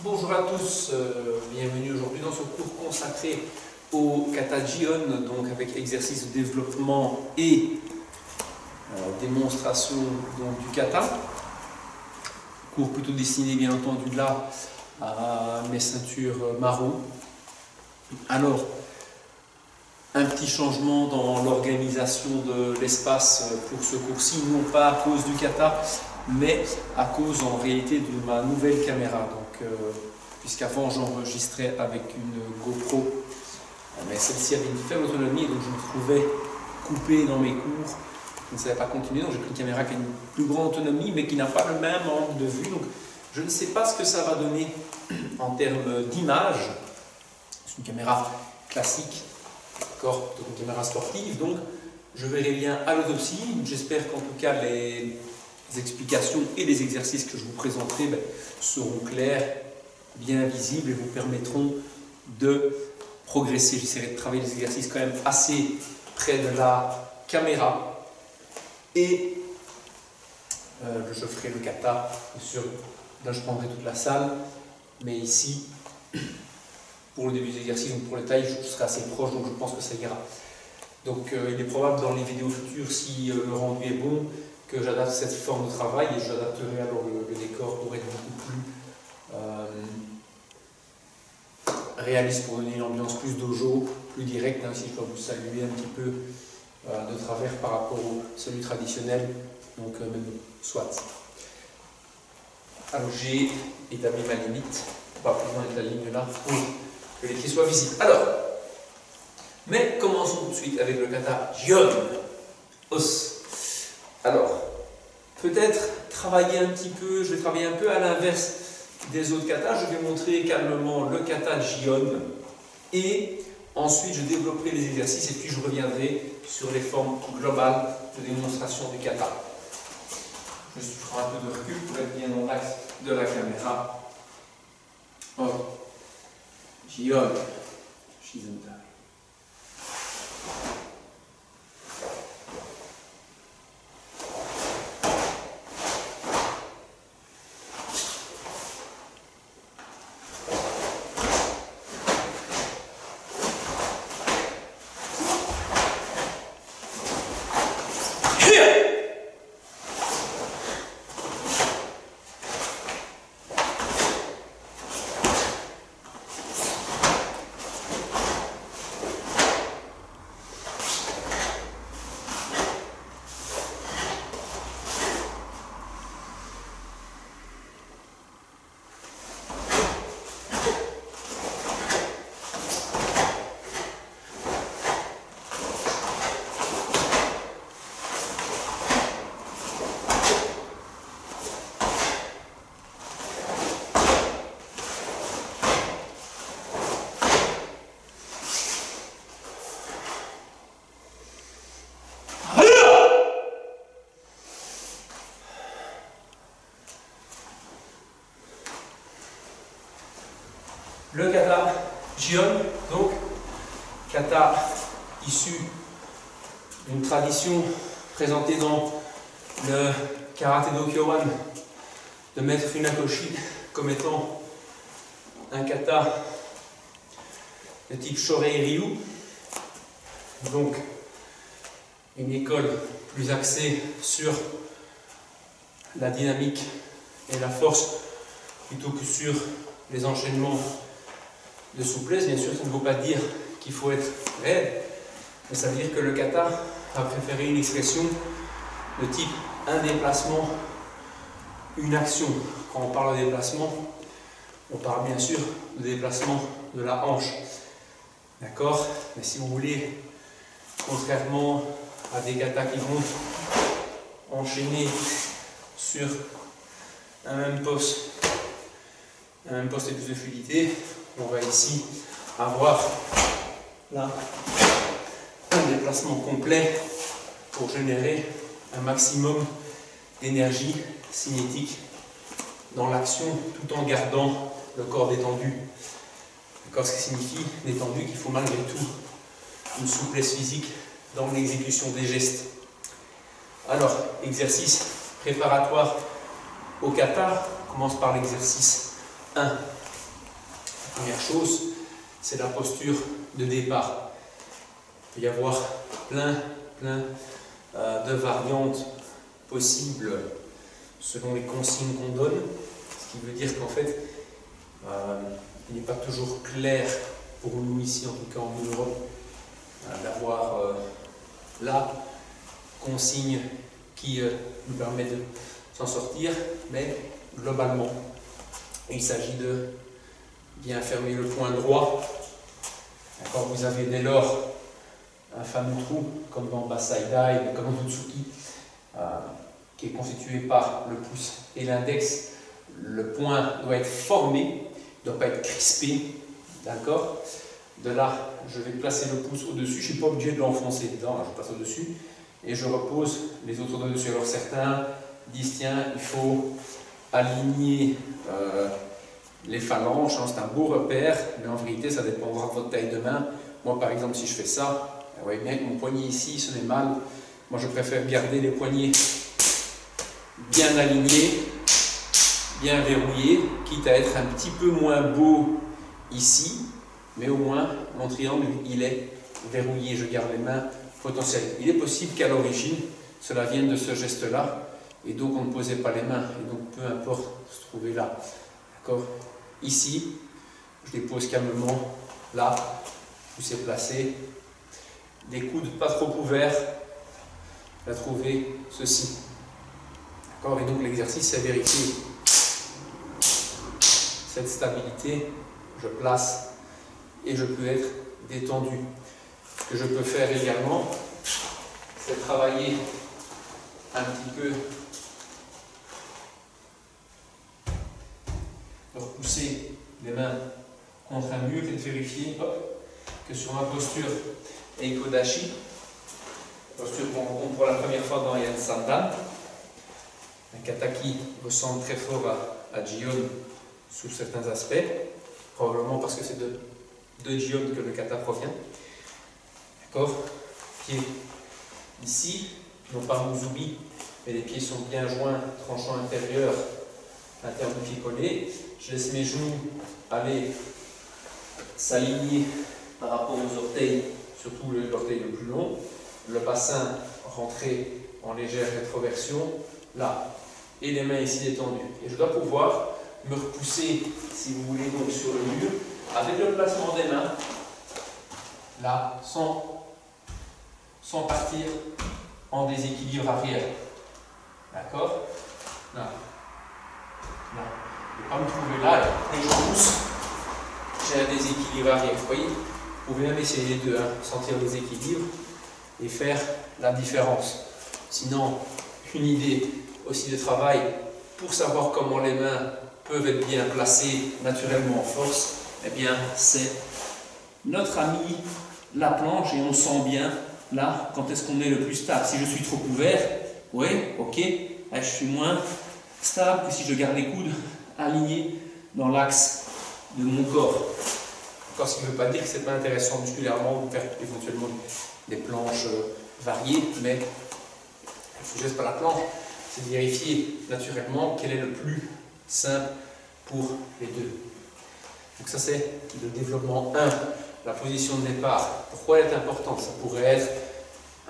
Bonjour à tous, bienvenue aujourd'hui dans ce cours consacré au kata Jion, donc avec exercice de développement et démonstration donc, du kata. Cours plutôt destiné bien entendu là à mes ceintures marron. Alors, un petit changement dans l'organisation de l'espace pour ce cours-ci, non pas à cause du kata, mais à cause en réalité de ma nouvelle caméra. Donc, puisqu'avant j'enregistrais avec une GoPro, mais celle-ci avait une faible autonomie, donc je me trouvais coupé dans mes cours. Je ne savais pas continuer, donc j'ai pris une caméra qui a une plus grande autonomie, mais qui n'a pas le même angle de vue. Donc, je ne sais pas ce que ça va donner en termes d'image. C'est une caméra classique, d'accord, une caméra sportive, donc je verrai bien à l'autopsie. J'espère qu'en tout cas les explications et les exercices que je vous présenterai seront clairs, bien visibles et vous permettront de progresser. J'essaierai de travailler les exercices quand même assez près de la caméra et je ferai le kata, bien sûr, là je prendrai toute la salle, mais ici pour le début des exercices, donc pour les tailles, je serai assez proche, donc je pense que ça ira. Donc il est probable dans les vidéos futures, si le rendu est bon, que j'adapte cette forme de travail et j'adapterai alors le décor pour être beaucoup plus réaliste, pour donner une ambiance plus dojo, plus directe, même si je dois vous saluer un petit peu de travers par rapport au salut traditionnel, donc même soit. Alors j'ai établi ma limite, pas plus loin de la ligne là, pour que les pieds soient visibles. Alors, mais commençons tout de suite avec le kata Jion. Alors, peut-être travailler un petit peu, je vais travailler un peu à l'inverse des autres katas. Je vais montrer calmement le kata Jion et ensuite je développerai les exercices et puis je reviendrai sur les formes globales de démonstration du kata. Je ferai un peu de recul pour être bien dans l'axe de la caméra. Jion, Shizentai. Le kata Jion, donc kata issu d'une tradition présentée dans le Karate Do Kyowan de Maître Funakoshi comme étant un kata de type Shorei Ryu, donc une école plus axée sur la dynamique et la force plutôt que sur les enchaînements de souplesse. Bien sûr, ça ne veut pas dire qu'il faut être raide, mais ça veut dire que le kata a préféré une expression de type un déplacement, une action. Quand on parle de déplacement, on parle bien sûr de déplacement de la hanche. D'accord? Mais si vous voulez, contrairement à des katas qui vont enchaîner sur un même poste et plus de fluidité, on va ici avoir là un déplacement complet pour générer un maximum d'énergie cinétique dans l'action tout en gardant le corps détendu. D'accord, ce qui signifie détendu qu'il faut malgré tout une souplesse physique dans l'exécution des gestes. Alors, exercice préparatoire au kata, on commence par l'exercice 1. La première chose, c'est la posture de départ. Il peut y avoir plein de variantes possibles selon les consignes qu'on donne, ce qui veut dire qu'en fait, il n'est pas toujours clair pour nous ici, en tout cas en Europe, d'avoir la consigne qui nous permet de s'en sortir, mais globalement, il s'agit de bien fermer le poing droit. Quand vous avez dès lors un fameux trou, comme dans Basai Dai, comme dans Utsuki, qui est constitué par le pouce et l'index, le poing doit être formé, il ne doit pas être crispé, d'accord? De là, je vais placer le pouce au-dessus, je ne suis pas obligé de l'enfoncer dedans, je passe au-dessus, et je repose les autres doigts dessus. Alors certains disent, tiens, il faut aligner les phalanges, c'est un beau repère, mais en vérité, ça dépendra de votre taille de main. Moi, par exemple, si je fais ça, vous voyez bien que mon poignet ici se met mal. Moi, je préfère garder les poignets bien alignés, bien verrouillés, quitte à être un petit peu moins beau ici, mais au moins, mon triangle, il est verrouillé. Je garde les mains potentielles. Il est possible qu'à l'origine, cela vienne de ce geste-là, et donc on ne posait pas les mains, et donc peu importe se trouver là. D'accord? Ici, je les pose calmement, là, où c'est placé. Les coudes pas trop ouverts, à trouver ceci. D'accord? Et donc l'exercice, c'est vérifier cette stabilité. Je place et je peux être détendu. Ce que je peux faire également, c'est travailler un petit peu, repousser les mains contre un mur et de vérifier que sur ma posture Eikodashi, posture qu'on rencontre pour la première fois dans Yan Sandan, un kata qui ressemble très fort à Jion sous certains aspects, probablement parce que c'est de Jion que le kata provient. D'accord? Pieds ici, non pas Musubi, mais les pieds sont bien joints, tranchant intérieur, interne du pied collé. Je laisse mes genoux aller s'aligner par rapport aux orteils, surtout l'orteil le plus long, le bassin rentrer en légère rétroversion, là, et les mains ici détendues. Et je dois pouvoir me repousser, si vous voulez, donc sur le mur, avec le placement des mains, là, sans partir en déséquilibre arrière. D'accord? Là. Là. Je ne vais pas me trouver là, et je pousse, j'ai un déséquilibre arrière. Vous voyez? Vous pouvez même essayer les deux, sentir le déséquilibre et faire la différence. Sinon, une idée aussi de travail pour savoir comment les mains peuvent être bien placées naturellement en force, eh bien, c'est notre ami la planche et on sent bien là quand est-ce qu'on est le plus stable. Si je suis trop ouvert, oui, ok, là, je suis moins stable que si je garde les coudes alignés dans l'axe de mon corps. Encore ce qui ne veut pas dire que ce n'est pas intéressant musculairement de faire éventuellement des planches variées, mais le sujet, ce n'est pas la planche, c'est de vérifier naturellement quel est le plus simple pour les deux. Donc ça c'est le développement 1, la position de départ. Pourquoi elle est importante? Ça pourrait être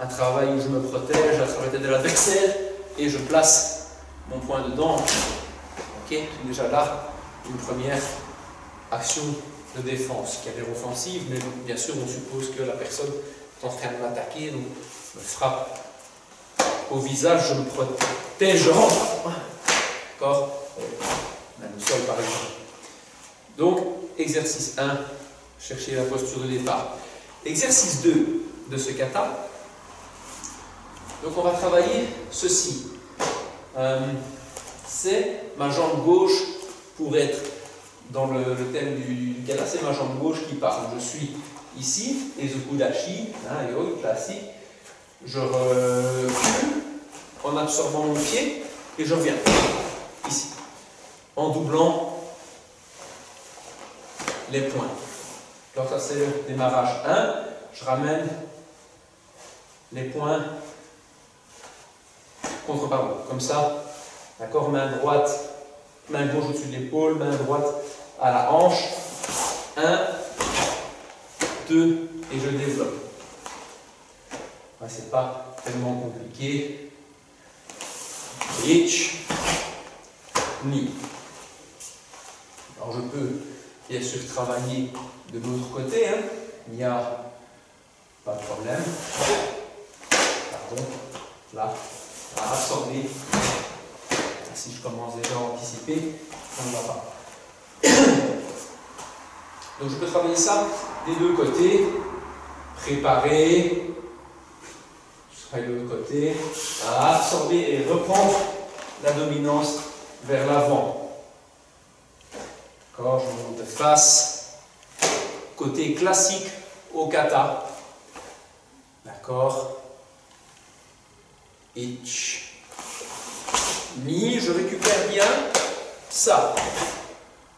un travail où je me protège à travers de l'adversaire et je place mon poing dedans. Ok, déjà là, une première action de défense qui a l'air offensive, mais bien sûr on suppose que la personne est en train de m'attaquer, donc je me frappe au visage, je me protège. D'accord? Même le sol par exemple. Donc, exercice 1, chercher la posture de départ. Exercice 2 de ce kata. Donc on va travailler ceci. C'est ma jambe gauche pour être dans le thème du kata, c'est ma jambe gauche qui part. Je suis ici, Ezokudashi, yoga classique. Je recule en absorbant mon pied et je reviens ici, en doublant les points. Alors ça c'est le démarrage 1, je ramène les points contre ballon, comme ça, d'accord, main droite Main gauche au-dessus de l'épaule, main droite à la hanche. 1, 2, et je développe. Ouais, c'est pas tellement compliqué. Hitch, knee. Alors je peux bien sûr travailler de l'autre côté, hein. Il n'y a pas de problème. Pardon, là, à absorber. Si je commence déjà à anticiper, ça ne va pas. Donc je peux travailler ça des deux côtés. Préparer. Je travaille de l'autre côté. À absorber et reprendre la dominance vers l'avant. D'accord, je monte de face. Côté classique au kata. D'accord. Hitch. Mi, je récupère bien ça.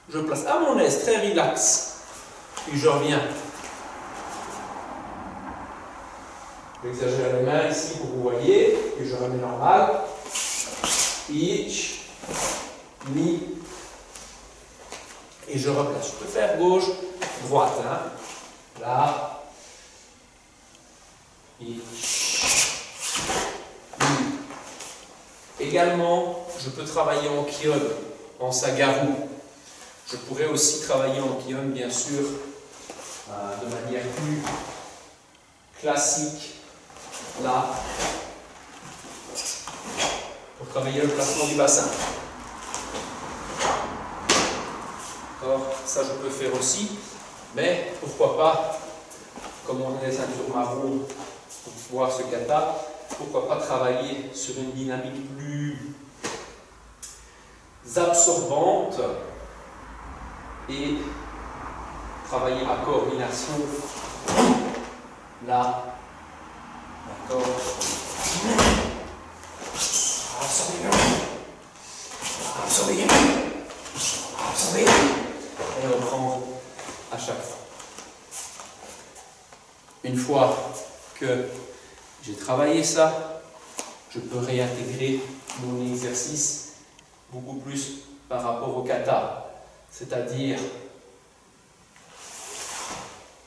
Je place à mon aise, très relax. Puis je reviens. J'exagère les mains ici pour que vous voyez. Et je remets normal. Hitch. Mi. Et je replace. Je peux faire gauche, droite. Hein. Là. Hitch. Mi. Également, je peux travailler en Kyon, en Sagaru. Je pourrais aussi travailler en Kyon, bien sûr, de manière plus classique, là, pour travailler le placement du bassin. Alors, ça je peux faire aussi, mais pourquoi pas, comme on est ceinture marron pour voir ce kata, pourquoi pas travailler sur une dynamique plus absorbante et travailler à coordination là, d'accord, absorber, et reprendre à chaque fois. Une fois que j'ai travaillé ça, je peux réintégrer mon exercice beaucoup plus par rapport au kata, c'est-à-dire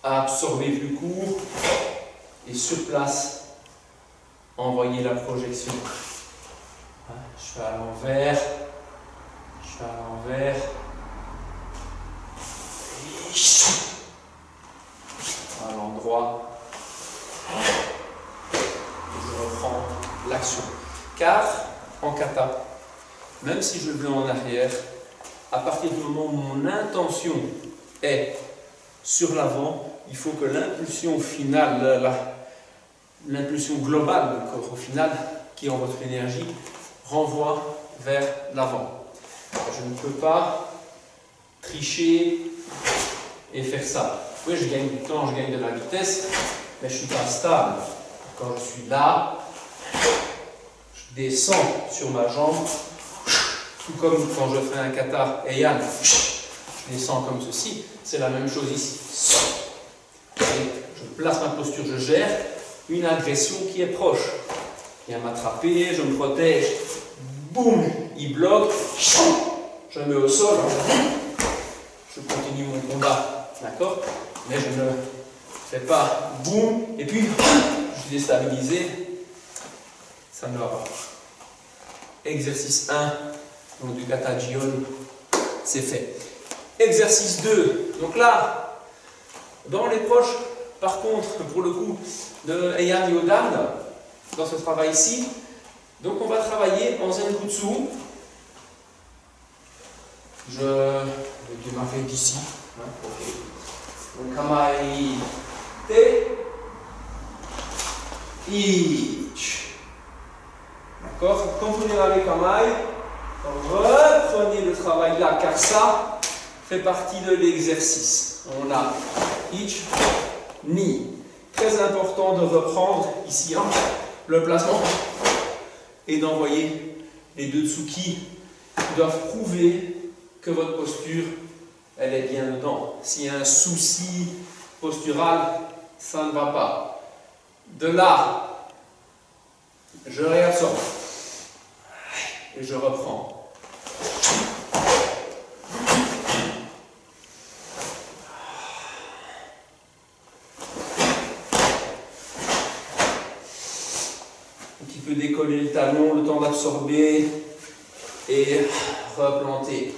absorber plus court et sur place envoyer la projection. Je fais à l'envers, à l'endroit. Je reprends l'action. Car en kata, même si je vais en arrière, à partir du moment où mon intention est sur l'avant, il faut que l'impulsion finale, l'impulsion globale du corps au final, qui est en votre énergie, renvoie vers l'avant. Je ne peux pas tricher et faire ça. Oui, je gagne du temps, je gagne de la vitesse, mais je ne suis pas stable. Quand je suis là, je descends sur ma jambe, tout comme quand je fais un kata Heian, je descends comme ceci, c'est la même chose ici. Et je place ma posture, je gère une agression qui est proche. Il vient m'attraper, je me protège, boum, il bloque, je me mets au sol, je continue mon combat, d'accord? Mais je ne fais pas boum, et puis je suis déstabilisé, ça ne va pas. Exercice 1, donc du kata Jion, c'est fait. Exercice 2, donc là, dans les proches, par contre, pour le coup, de Heian Yodan, dans ce travail-ci, donc on va travailler en Zenjutsu. Je vais démarrer d'ici. Okay. Donc Kamae Te Ich. D'accord? Quand vous venez avec Kamae, reprenez le travail là, car ça fait partie de l'exercice. On a Ich, Ni. Très important de reprendre ici hein, le placement et d'envoyer les deux tsuki qui doivent prouver que votre posture elle est bien dedans. S'il y a un souci postural, ça ne va pas. De là, je réabsorbe et je reprends. petit peu décoller le talon, le temps d'absorber et replanter.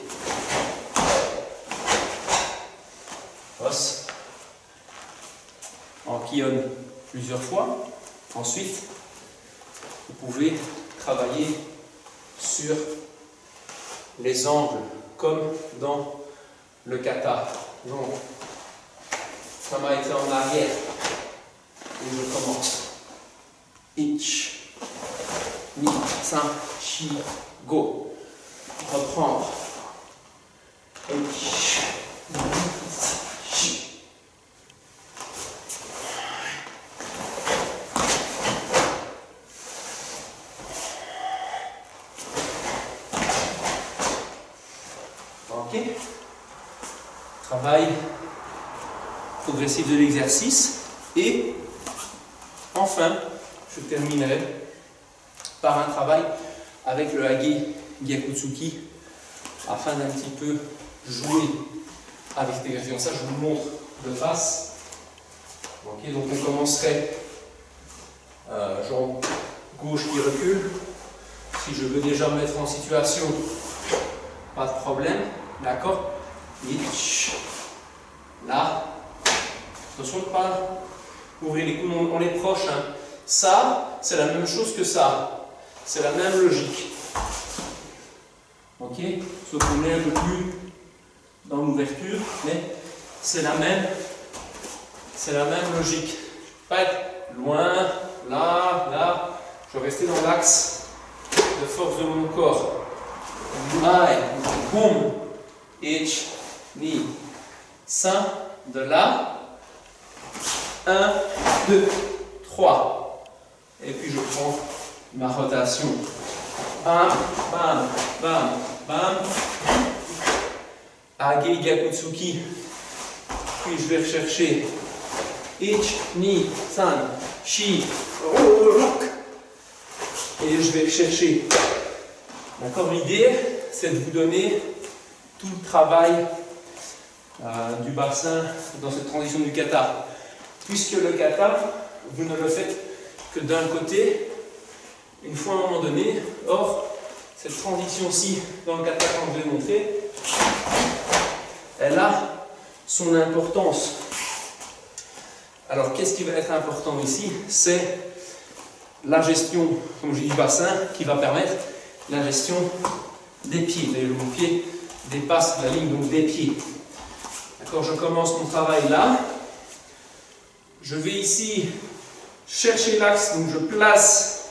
Os. En Kion plusieurs fois. Ensuite, vous pouvez travailler sur les angles, comme dans le kata. Donc, ça m'a été en arrière. Et je commence. Ich, ni, san, shi, go. Reprendre. Ich, ni, shi. Ok. Travail progressif de l'exercice. Et enfin, je terminerai par un travail avec le Hage Gyakutsuki afin d'un petit peu jouer avec cette exercice. Ça, je vous le montre de face. Ok, donc on commencerait jambe gauche qui recule. Si je veux déjà me mettre en situation, pas de problème. D'accord? Là. Attention de ne pas ouvrir les coudes, on est proche. Hein. Ça, c'est la même chose que ça. C'est la même logique. Ok? Sauf qu'on est un peu plus dans l'ouverture, mais c'est la même logique. Pas être loin, là, là. Je vais rester dans l'axe de force de mon corps. Aïe, boum, ich, ni. Ça, de là. 1, 2, 3. Et puis je prends ma rotation. Bam, bam, bam, bam. Hage Gyakutsuki. Puis je vais rechercher Ich, Ni, San, Shi, Ruk. Et je vais rechercher. D'accord, l'idée, c'est de vous donner tout le travail du bassin dans cette transition du kata. Puisque le kata, vous ne le faites que d'un côté, une fois à un moment donné. Or, cette transition-ci, dans le kata, quand je vais montrer, elle a son importance. Alors, qu'est-ce qui va être important ici? C'est la gestion, comme je dis, du bassin, qui va permettre la gestion des pieds. Mon pied dépasse la ligne donc des pieds. D'accord, je commence mon travail là. Je vais ici chercher l'axe, donc je place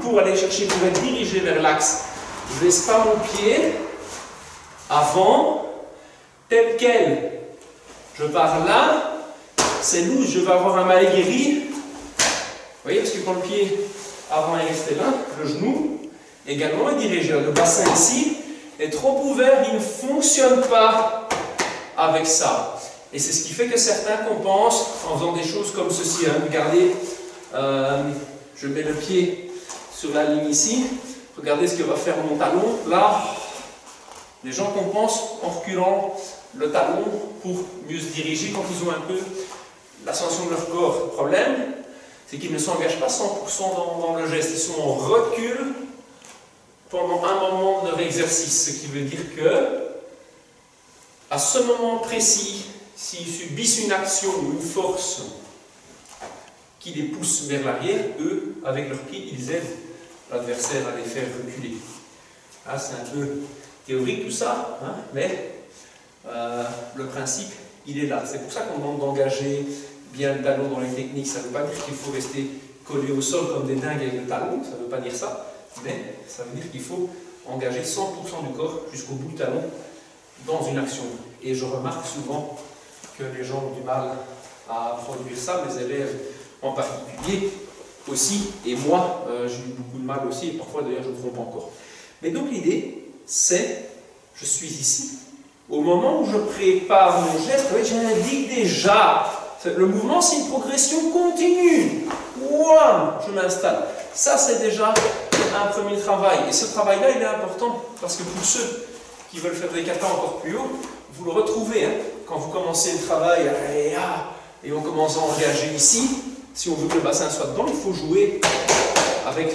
pour aller chercher, pour être dirigé vers l'axe. Je ne laisse pas mon pied avant, tel quel. Je pars là, c'est lourd, je vais avoir un mal-aiguéri. Vous voyez, parce que quand le pied avant est resté là, le genou également est dirigé. Le bassin ici est trop ouvert, il ne fonctionne pas avec ça. Et c'est ce qui fait que certains compensent en faisant des choses comme ceci. Hein. Regardez, je mets le pied sur la ligne ici. Regardez ce que va faire mon talon. Là, les gens compensent en reculant le talon pour mieux se diriger quand ils ont un peu l'ascension de leur corps. Le problème, c'est qu'ils ne s'engagent pas 100% dans le geste. Ils sont en recul pendant un moment de leur exercice. Ce qui veut dire que, à ce moment précis, s'ils subissent une action ou une force qui les pousse vers l'arrière, eux, avec leurs pieds, ils aident l'adversaire à les faire reculer. Ah, c'est un peu théorique tout ça, hein, mais le principe, il est là. C'est pour ça qu'on demande d'engager bien le talon dans les techniques. Ça ne veut pas dire qu'il faut rester collé au sol comme des dingues avec le talon, ça ne veut pas dire ça, mais ça veut dire qu'il faut engager 100% du corps jusqu'au bout du talon dans une action. Et je remarque souvent que les gens ont du mal à produire ça, mes élèves en particulier aussi, et moi j'ai eu beaucoup de mal aussi, et parfois d'ailleurs je me trompe encore. Mais donc l'idée, c'est, je suis ici, au moment où je prépare mon geste, j'indique déjà, le mouvement c'est une progression continue, wow, je m'installe. Ça c'est déjà un premier travail, et ce travail-là il est important, parce que pour ceux qui veulent faire des katas encore plus haut, vous le retrouvez, hein, quand vous commencez le travail, et on commence à engager ici, si on veut que le bassin soit dedans, il faut jouer avec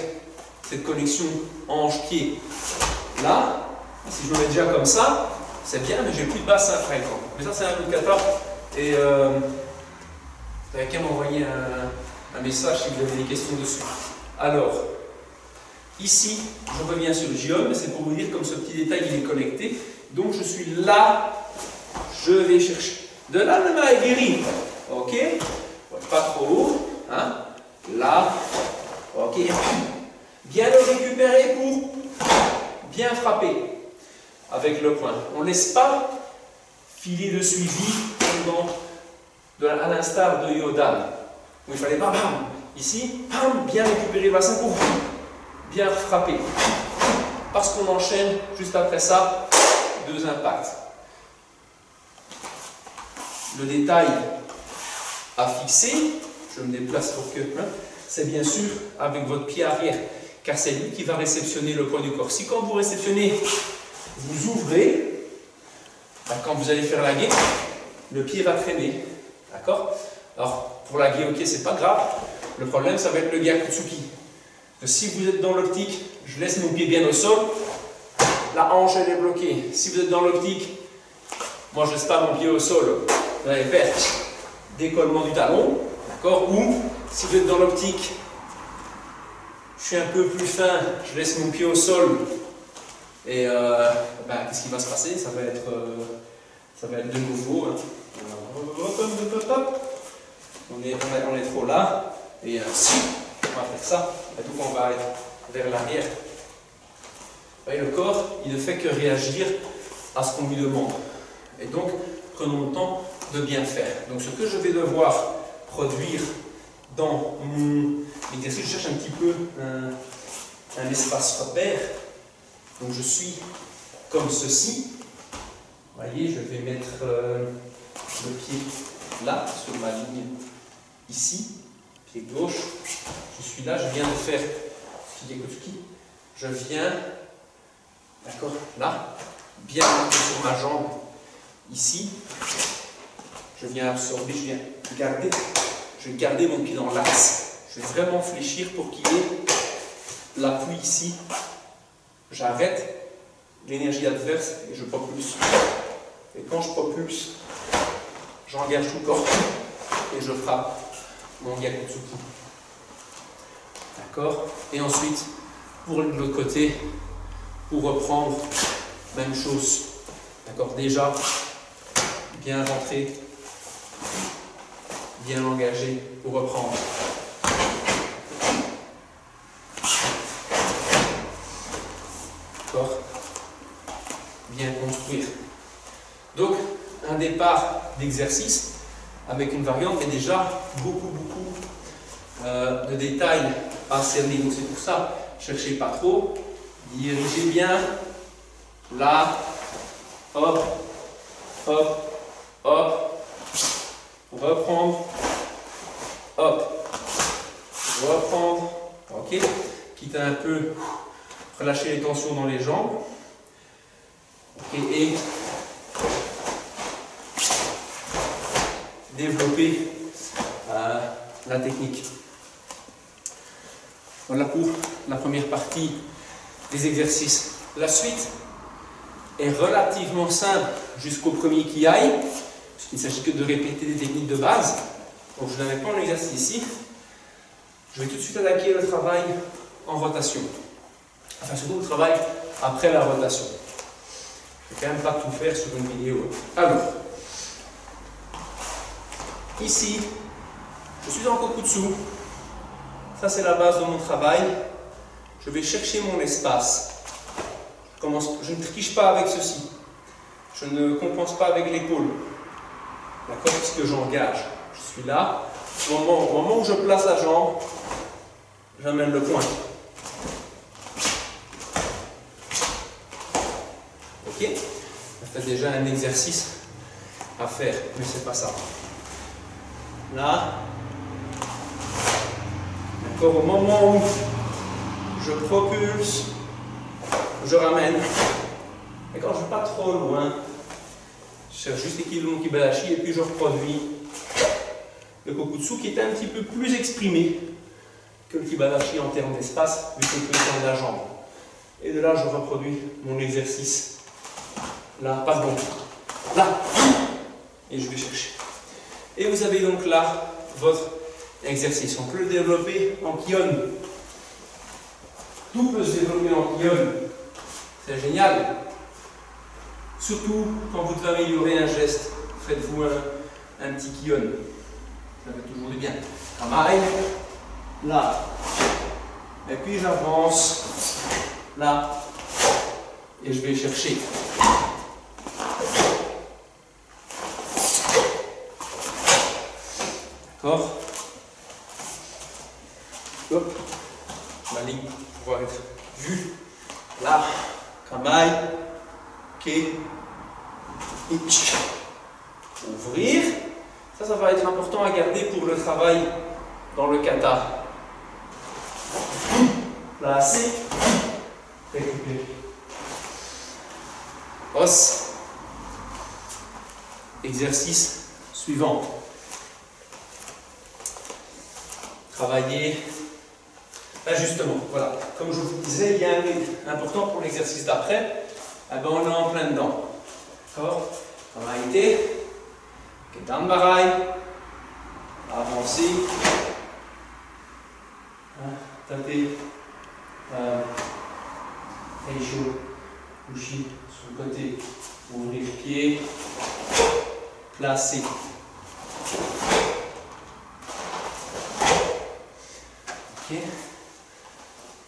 cette connexion hanche-pied. Là, si je me mets déjà comme ça, c'est bien, mais j'ai plus de bassin par exemple. Mais ça, c'est un autre kata. Et vous n'avez qu'à m'envoyer un message si vous avez des questions dessus. Alors, ici, je reviens sur le Jion, mais c'est pour vous dire comme ce petit détail il est connecté. Donc je suis là, je vais chercher. De là, le main est guéri. Ok, pas trop haut. Hein? Là, ok. Bien le récupérer pour bien frapper avec le poing. On ne laisse pas filer de suivi comme à l'instar de Yodan, où il fallait bam, bam. Ici, bam, bien récupérer le bassin pour bien frapper. Parce qu'on enchaîne juste après ça 2 impacts. Le détail à fixer, je me déplace pour que, c'est bien sûr avec votre pied arrière, car c'est lui qui va réceptionner le poids du corps. Si quand vous réceptionnez, vous ouvrez, quand vous allez faire la gué, le pied va traîner. D'accord? Alors, pour la gué, ok, c'est pas grave. Le problème, ça va être le Gyakutsuki. Si vous êtes dans l'optique, je laisse mon pied bien au sol, la hanche elle est bloquée. Si vous êtes dans l'optique, moi je ne laisse pas mon pied au sol, vous allez faire décollement du talon, d'accord? Ou si vous êtes dans l'optique, je suis un peu plus fin, je laisse mon pied au sol et qu'est-ce qui va se passer? Ça va être de nouveau. On est trop là et si on va faire ça, et donc on va aller vers l'arrière. Le corps, il ne fait que réagir à ce qu'on lui demande. Et donc, prenons le temps de bien faire. Donc, ce que je vais devoir produire dans mon exercice, je cherche un petit peu un espace repère. Donc, je suis comme ceci. Vous voyez, je vais mettre le pied là, sur ma ligne ici, pied gauche. Je suis là, je viens de faire je viens, d'accord, là, bien sur ma jambe ici. Je viens absorber, je vais garder mon pied dans l'axe. Je vais vraiment fléchir pour qu'il y ait l'appui ici. J'arrête l'énergie adverse et je propulse. Et quand je propulse, j'engage tout le corps et je frappe mon Gyakutsuki. D'accord? Et ensuite, pour l'autre côté, pour reprendre, même chose. D'accord? Déjà, bien rentrer, bien engager pour reprendre. D'accord? Bien construire. Donc, un départ d'exercice avec une variante, mais déjà beaucoup de détails à cerner. Donc c'est pour ça, cherchez pas trop, dirigez bien, là, hop, hop, hop, reprendre, hop, reprendre, ok, quitte à un peu relâcher les tensions dans les jambes, ok, et développer la technique. Voilà pour la première partie des exercices. La suite est relativement simple jusqu'au premier qui aille, puisqu'il ne s'agit que de répéter des techniques de base. Donc je n'avais pas en exercice ici. Je vais tout de suite attaquer le travail en rotation. Enfin surtout le travail après la rotation. Je ne vais quand même pas tout faire sur une vidéo. Alors, ici, je suis en Kokutsu. Ça, c'est la base de mon travail. Je vais chercher mon espace. Je ne triche pas avec ceci. Je ne compense pas avec l'épaule. D'accord? Puisque j'engage. Je suis là. Au moment où je place la jambe, j'amène le poing. Ok? Ça fait déjà un exercice à faire, mais c'est pas ça. Là. D'accord, au moment où je propulse, je ramène. Et quand je ne vais pas trop loin, je cherche juste l'équilibre mon kibalashi et puis je reproduis le Kokutsu qui est un petit peu plus exprimé que le Kibadashi en termes d'espace, vu que je peux de la jambe. Et de là, je reproduis mon exercice. Là, pardon. Là. Et je vais chercher. Et vous avez donc là votre exercice. On peut le développer en Kion. Tout peut se développer en Kion. C'est génial. Surtout quand vous devez améliorer un geste. Faites-vous un petit Kion. Ça fait toujours du bien. Kamae. Là. Et puis j'avance. Là. Et je vais chercher. D'accord? Hop. Ma ligne pour pouvoir être vue. Là. Kamae. Ok. Ich. Ouvrir. Ça va être important à garder pour le travail dans le kata. Placer. Récupérer. Os. Exercice suivant. Travailler l'ajustement. Voilà. Comme je vous disais, il y a un rythme important pour l'exercice d'après. Eh ben, on est en plein dedans. D'accord? Travailler. Ketan barai. Avancer. Taper. Eisho. Ushi. Sur le côté. Ouvrir pied. Placer. Ok.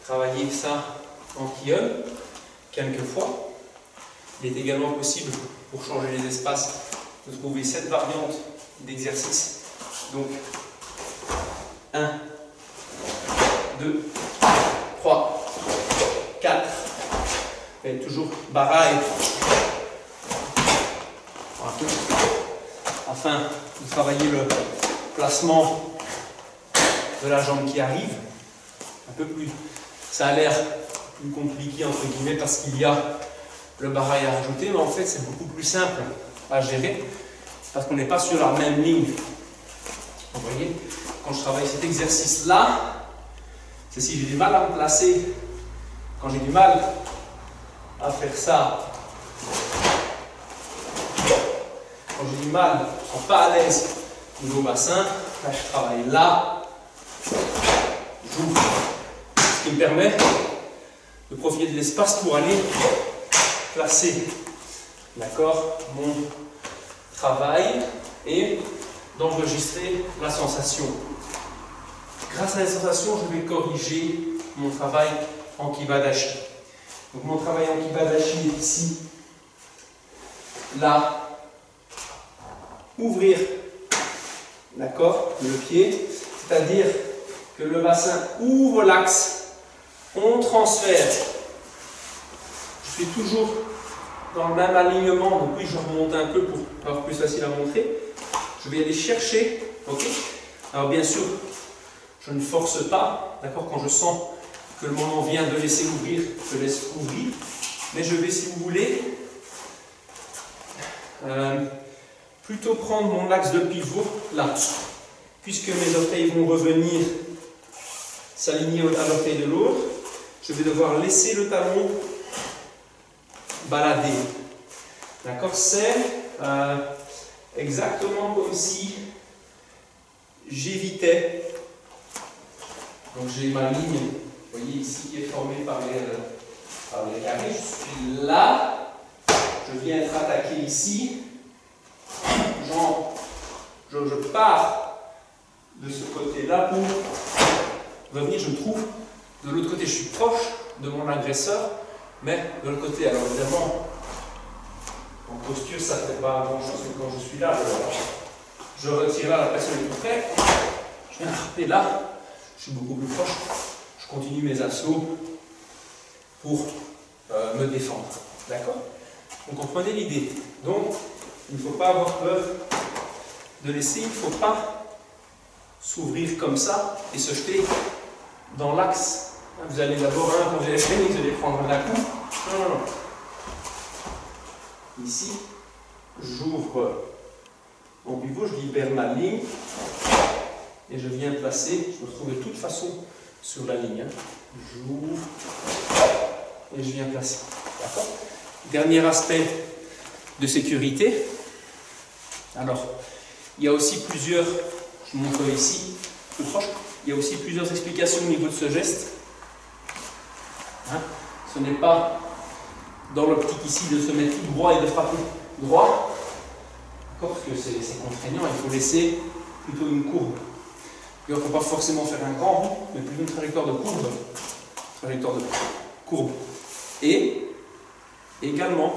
Travailler ça en Kion quelquefois. Il est également possible, pour changer les espaces, de trouver cette variante d'exercice. Donc, 1, 2, 3, 4. Et toujours barai. Afin de travailler le placement de la jambe qui arrive. Un peu plus, ça a l'air plus compliqué entre guillemets parce qu'il y a le barai à rajouter, mais en fait c'est beaucoup plus simple à gérer parce qu'on n'est pas sur la même ligne. Vous voyez, quand je travaille cet exercice là, c'est si j'ai du mal à me placer, quand j'ai du mal à faire ça, quand j'ai du mal, je ne suis pas à l'aise au niveau bassin, là je travaille là, j'ouvre, ce qui me permet de profiter de l'espace pour aller placer, d'accord, mon travail et d'enregistrer la sensation. Grâce à la sensation, je vais corriger mon travail en Kibadashi. Donc mon travail en Kibadashi est ici, là, ouvrir, d'accord, le pied, c'est-à-dire que le bassin ouvre l'axe, on transfère. Je suis toujours dans le même alignement, donc oui, je remonte un peu pour avoir plus facile à montrer. Je vais aller chercher, ok. Alors bien sûr, je ne force pas, d'accord, quand je sens que le moment vient de laisser ouvrir, je laisse ouvrir, mais je vais, si vous voulez, plutôt prendre mon axe de pivot là, puisque mes orteils vont revenir s'aligner à l'orteil de l'autre, je vais devoir laisser le talon balader. D'accord? C'est exactement comme si j'évitais. Donc j'ai ma ligne, vous voyez ici, qui est formée par les carrés. Je suis là, je viens être attaqué ici. Je pars de ce côté-là pour revenir, je me trouve de l'autre côté, je suis proche de mon agresseur, mais de l'autre côté. Alors évidemment, en posture, ça ne fait pas grand-chose, mais quand je suis là, je retire là, la personne est tout près, je viens frapper là, je suis beaucoup plus proche, je continue mes assauts pour me défendre. D'accord? Donc comprenez l'idée. Donc, il ne faut pas avoir peur de laisser, il ne faut pas s'ouvrir comme ça et se jeter dans l'axe. Vous allez d'abord, quand vous allez freiner, vous allez prendre un coup. Non, non, non. Ici, j'ouvre mon pivot, je libère ma ligne et je viens placer. Je me retrouve de toute façon sur la ligne. J'ouvre et je viens placer. D'accord? Dernier aspect de sécurité. Alors, il y a aussi plusieurs, je montre ici, plus proche, il y a aussi plusieurs explications au niveau de ce geste. Hein? Ce n'est pas dans l'optique ici de se mettre tout droit et de frapper droit, parce que c'est contraignant, il faut laisser plutôt une courbe. Il ne faut pas forcément faire un grand rond, mais plutôt une trajectoire de courbe. Trajectoire de courbe. Et également,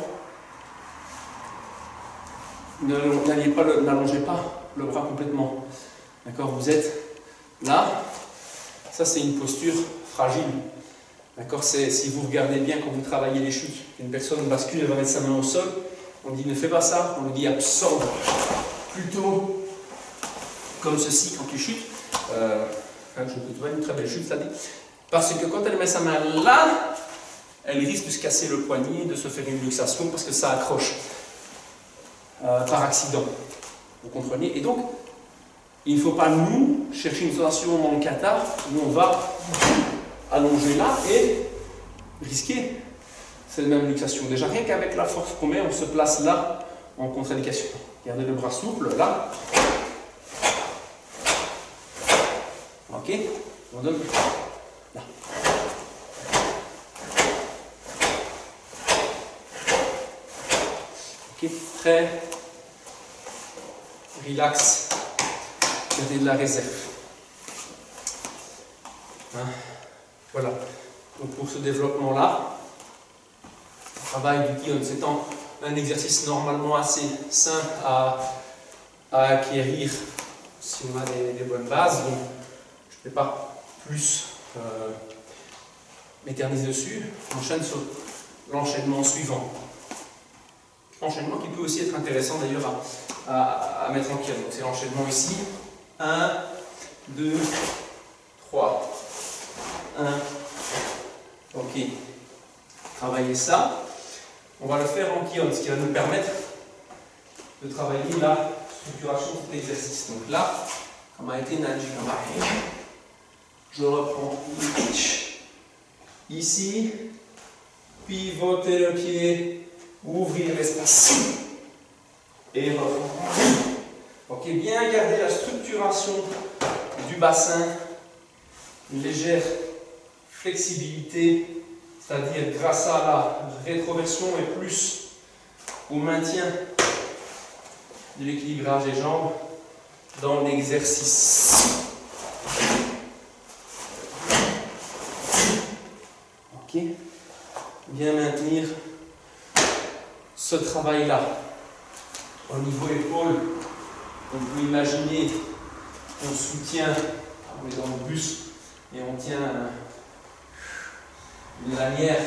n'allongez pas le bras complètement. D'accord? Vous êtes là. Ça, c'est une posture fragile. D'accord? Si vous regardez bien quand vous travaillez les chutes, une personne bascule, elle va mettre sa main au sol. On dit ne fais pas ça. On lui dit absorbe plutôt comme ceci quand tu chutes. Je te vois une très belle chute, ça dit. Parce que quand elle met sa main là, elle risque de se casser le poignet, de se faire une luxation parce que ça accroche par accident. Vous comprenez? Et donc, il ne faut pas nous chercher une sensation dans le kata où on va allonger là et risquer cette même luxation. Déjà, rien qu'avec la force qu'on met, on se place là en contre-indication. Gardez le bras souple là. Ok? On donne là. Ok? Très relax. Gardez de la réserve. Hein? Voilà. Donc pour ce développement-là, le travail du Kion, c'est un exercice normalement assez simple à acquérir si on a des bonnes bases. Donc, je ne vais pas plus m'éterniser dessus. On enchaîne sur l'enchaînement suivant. Enchaînement qui peut aussi être intéressant d'ailleurs à mettre en pied. Donc c'est l'enchaînement ici. 1, 2, 3. 1. Ok. Travailler ça. On va le faire en kion, ce qui va nous permettre de travailler la structuration de cet exercice. Donc là, comme a été Nanji Kamae, je reprends le pitch. Ici, pivoter le pied, ouvrir l'espace et reprendre. Ok, bien garder la structuration du bassin, une légère flexibilité, c'est-à-dire grâce à la rétroversion et plus au maintien de l'équilibrage des jambes dans l'exercice. Ok, bien maintenir ce travail-là. Au niveau épaule, on peut imaginer qu'on soutient, on est dans le bus et on tient une lanière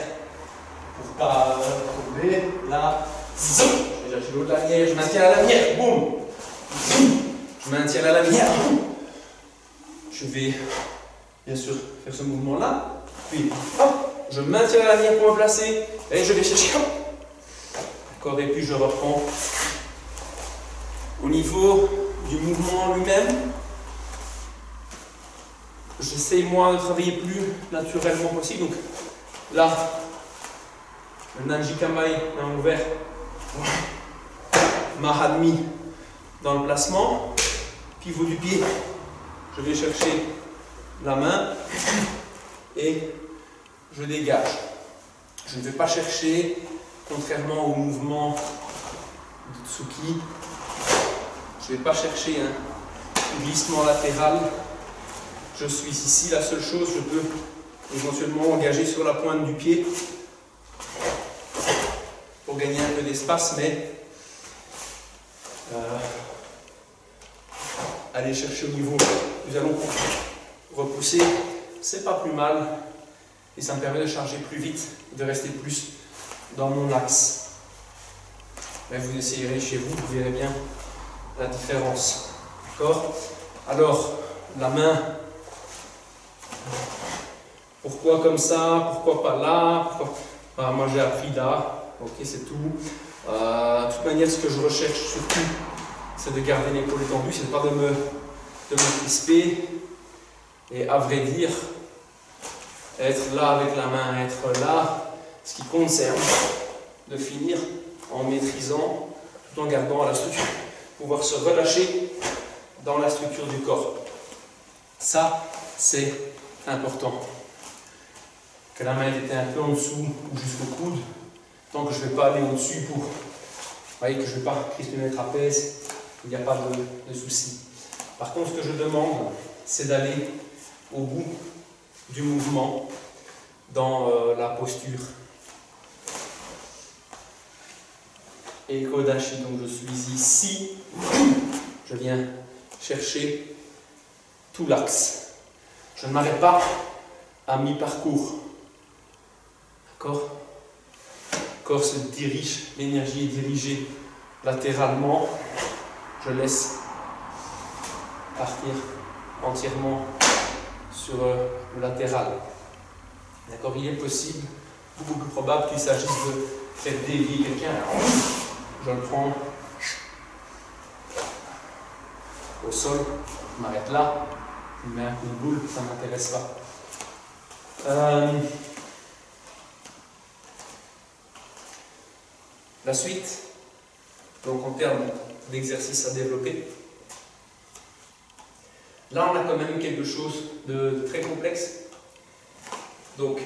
pour ne pas tomber. Là, je vais chercher l'autre lanière, je maintiens la lanière, boum, je maintiens la lanière. Je vais bien sûr faire ce mouvement-là, puis hop, je maintiens la lanière pour me placer et je vais chercher. D'accord, et puis je reprends. Au niveau du mouvement lui-même, j'essaye moi de travailler plus naturellement possible. Donc là, le Nanji Kamae, main ouverte, Mahadmi dans le placement, pivot du pied, je vais chercher la main et je dégage. Je ne vais pas chercher, contrairement au mouvement de Tsuki, je ne vais pas chercher un glissement latéral. Je suis ici, la seule chose, je peux éventuellement engager sur la pointe du pied pour gagner un peu d'espace, mais aller chercher au niveau, nous allons repousser, c'est pas plus mal et ça me permet de charger plus vite, de rester plus dans mon axe. Mais vous essayerez chez vous, vous verrez bien la différence. D'accord? Alors, la main, pourquoi comme ça? Pourquoi pas là? Pourquoi... moi j'ai appris là, ok, c'est tout. De toute manière, ce que je recherche surtout, c'est de garder l'épaule étendue, c'est pas de me crisper. Et à vrai dire, être là avec la main, être là. Ce qui compte, c'est de finir en maîtrisant, tout en gardant la structure, pouvoir se relâcher dans la structure du corps. Ça, c'est important. Que la main était un peu en dessous ou jusqu'au coude, tant que je ne vais pas aller au-dessus pour, vous voyez, que je ne vais pas crisper mes trapèzes, il n'y a pas de souci. Par contre, ce que je demande, c'est d'aller au bout du mouvement dans la posture. Et Kodashi, donc je suis ici, je viens chercher tout l'axe. Je ne m'arrête pas à mi-parcours. D'accord ? Le corps se dirige, l'énergie est dirigée latéralement. Je laisse partir entièrement sur le latéral. D'accord ? Il est possible, beaucoup plus probable qu'il s'agisse de faire dévier quelqu'un. Je le prends au sol, je m'arrête là, je mets un coup de boule, ça ne m'intéresse pas. La suite, donc en termes d'exercice à développer, là on a quand même quelque chose de très complexe. Donc,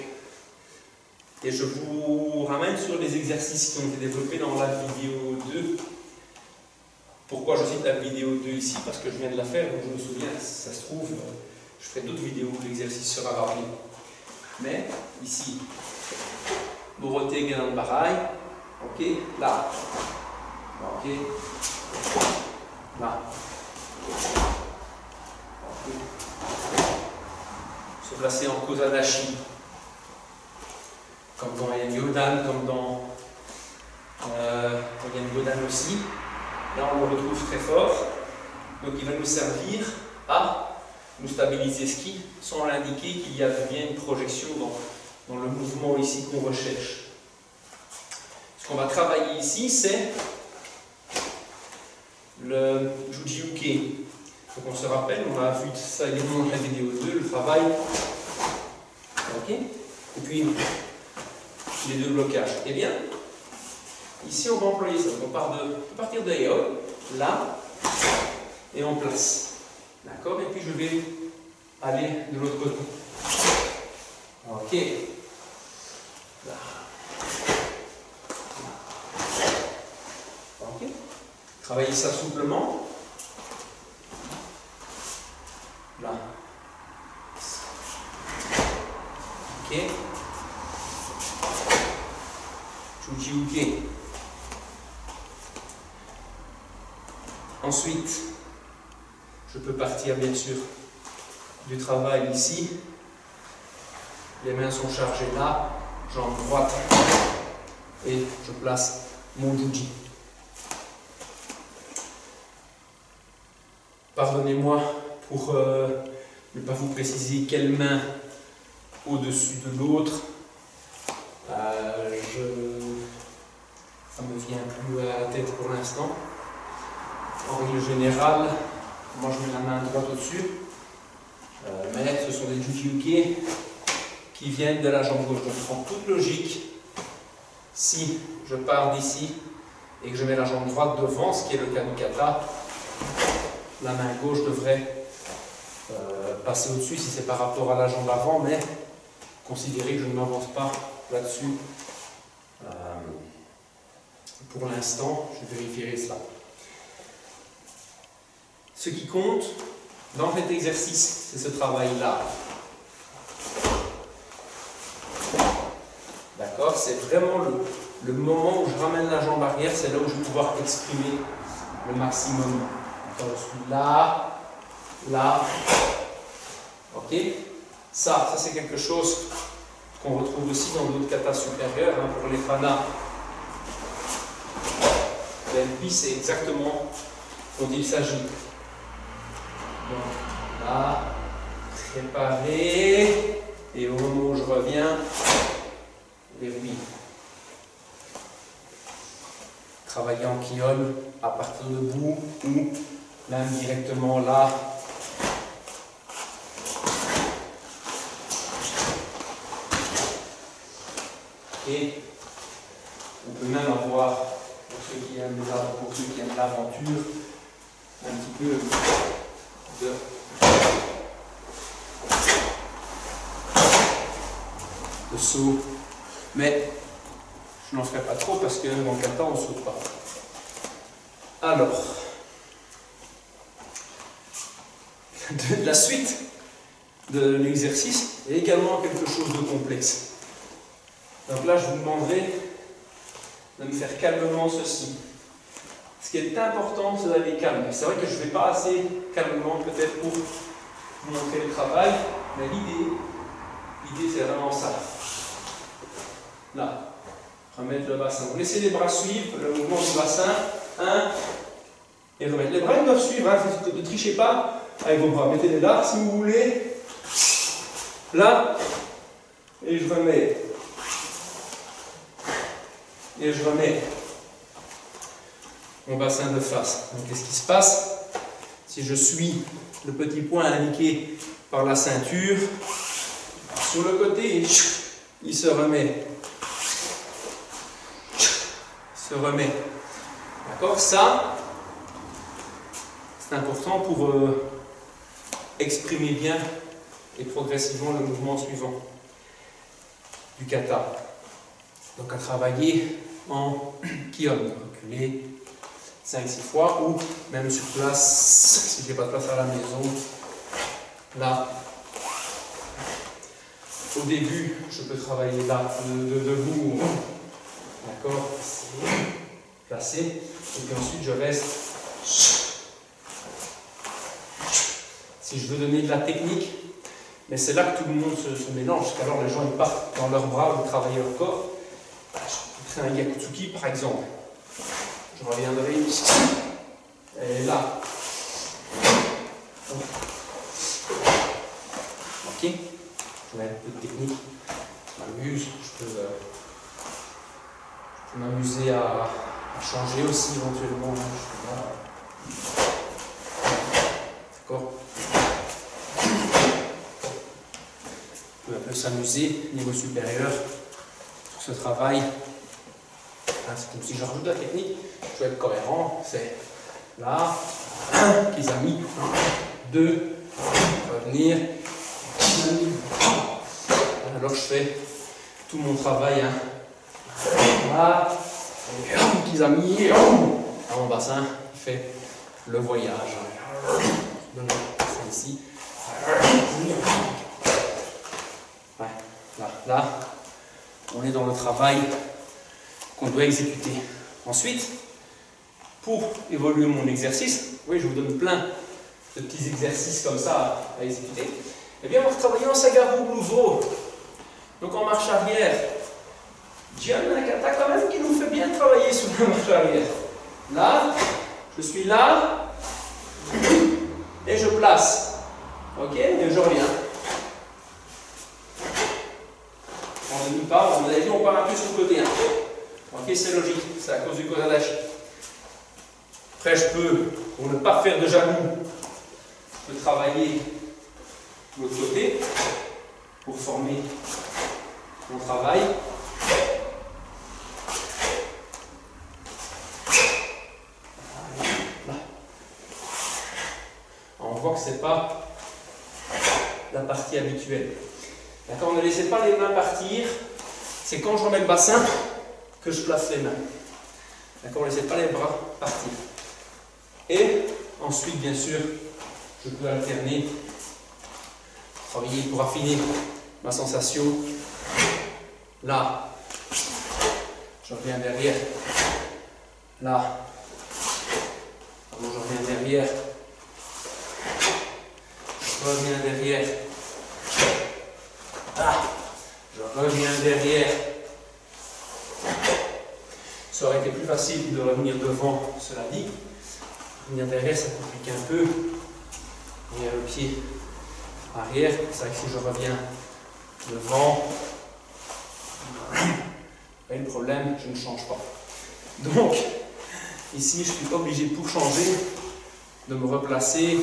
et je vous ramène sur les exercices qui ont été développés dans la vidéo 2. Pourquoi je cite la vidéo 2 ici? Parce que je viens de la faire, donc je me souviens, ça se trouve, je ferai d'autres vidéos où l'exercice sera rappelé. Mais, ici, Boroté Ganan Baraï, ok, là, ok, là, ok. Se placer en Kozadashi, comme dans Yen Yodan, comme dans Yen Godan aussi. Là, on le retrouve très fort. Donc, il va nous servir à nous stabiliser ski sans l'indiquer qu'il y a bien une projection dans le mouvement ici qu'on recherche. Ce qu'on va travailler ici, c'est le Juji-Uke. Donc, on se rappelle, on a vu ça également dans la vidéo 2, le travail. Ok. Et puis, les deux blocages. Eh bien, ici, on va employer ça. Donc, on peut partir de Eol, là, et on place. D'accord? Et puis, je vais aller de l'autre côté. Ok. Là. Ok. Travaillez ça souplement. Là. Ok. Juji-Uke. Ensuite, je peux partir bien sûr du travail ici. Les mains sont chargées là, jambe droite, et je place mon Juji. Pardonnez-moi pour ne pas vous préciser quelle main au-dessus de l'autre. Ça me vient plus à la tête pour l'instant. En règle générale, moi je mets la main droite au-dessus, mais ce sont des Juji-Uke qui viennent de la jambe gauche. Donc en toute logique, si je pars d'ici et que je mets la jambe droite devant, ce qui est le cas du kata, la main gauche devrait passer au-dessus si c'est par rapport à la jambe avant, mais considérez que je ne m'avance pas là-dessus. Pour l'instant, je vérifierai cela. Ce qui compte dans cet exercice, c'est ce travail-là. D'accord? C'est vraiment le moment où je ramène la jambe arrière, c'est là où je vais pouvoir exprimer le maximum. Donc, je suis là, là. Ok? Ça c'est quelque chose qu'on retrouve aussi dans d'autres katas supérieurs. Hein, pour les fanas, l'NP, c'est exactement dont il s'agit. Donc là, préparé, et au moment où je reviens, verrouille. Travailler en kion à partir debout ou même directement là. Et on peut même avoir, pour ceux qui aiment l'aventure, un petit peu de saut. Mais je n'en ferai pas trop parce que en kata on ne saute pas. Alors, la suite de l'exercice est également quelque chose de complexe. Donc là, je vous demanderai de me faire calmement ceci. Ce qui est important, c'est d'aller calme. C'est vrai que je ne vais pas assez calmement peut-être pour vous montrer le travail, mais l'idée c'est vraiment ça. Là, remettre le bassin. Vous laissez les bras suivre le mouvement du bassin. 1, et remettre. Les bras ils doivent suivre, hein. Ne trichez pas avec vos bras. Mettez-les là si vous voulez. Là, et je remets. Et je remets mon bassin de face. Donc qu'est-ce qui se passe? Si je suis le petit point indiqué par la ceinture, sur le côté, il se remet. Se remet. D'accord? Ça, c'est important pour exprimer bien et progressivement le mouvement suivant du kata. Donc à travailler en kion, reculer 5-6 fois ou même sur place, si je n'ai pas de place à la maison, là. Au début, je peux travailler là, debout, d'accord, placé, et puis ensuite je reste. Si je veux donner de la technique, mais c'est là que tout le monde se mélange, parce qu'alors les gens ils partent dans leurs bras pour travailler leur corps. Je ferai un Gyakutsuki par exemple. Je reviendrai ici. Et là. Ok. Je mets un peu de technique. Je m'amuse. Je peux m'amuser à changer aussi éventuellement. D'accord. On peut un peu s'amuser niveau supérieur sur ce travail. C'est comme si je rajoute de la technique, je vais être cohérent, c'est là, 1, Kizami, 2, revenir, Kizami. Alors je fais tout mon travail, hein. Là, Kizami, mon bassin fait le voyage. Donc, ici. Ouais, là, on est dans le travail qu'on doit exécuter. Ensuite, pour évoluer mon exercice, oui, je vous donne plein de petits exercices comme ça à exécuter. Eh bien, on va travailler en Sagaru Bluvro. Donc en marche arrière. Jion Nakata quand même qui nous fait bien travailler sur la marche arrière. Là, je suis là et je place. Ok, et je reviens. En demi-pas, on a dit on part un peu sur le côté. Hein. Ok, c'est logique, c'est à cause du Kodashi. Après, je peux, pour ne pas faire de jaloux, je peux travailler de l'autre côté pour former mon travail. Là. On voit que ce n'est pas la partie habituelle. D'accord, ne laissez pas les mains partir. C'est quand je remets le bassin que je place les mains. D'accord, ne laissez pas les bras partir. Et ensuite, bien sûr, je peux alterner, travailler pour affiner ma sensation. Là, je reviens derrière. Là, je reviens derrière. Je reviens derrière. Ah, je reviens derrière. Ça aurait été plus facile de revenir devant, cela dit. Revenir derrière, ça complique un peu. Il y a le pied arrière. C'est vrai que si je reviens devant, le problème, je ne change pas. Donc, ici, je suis obligé, pour changer, de me replacer,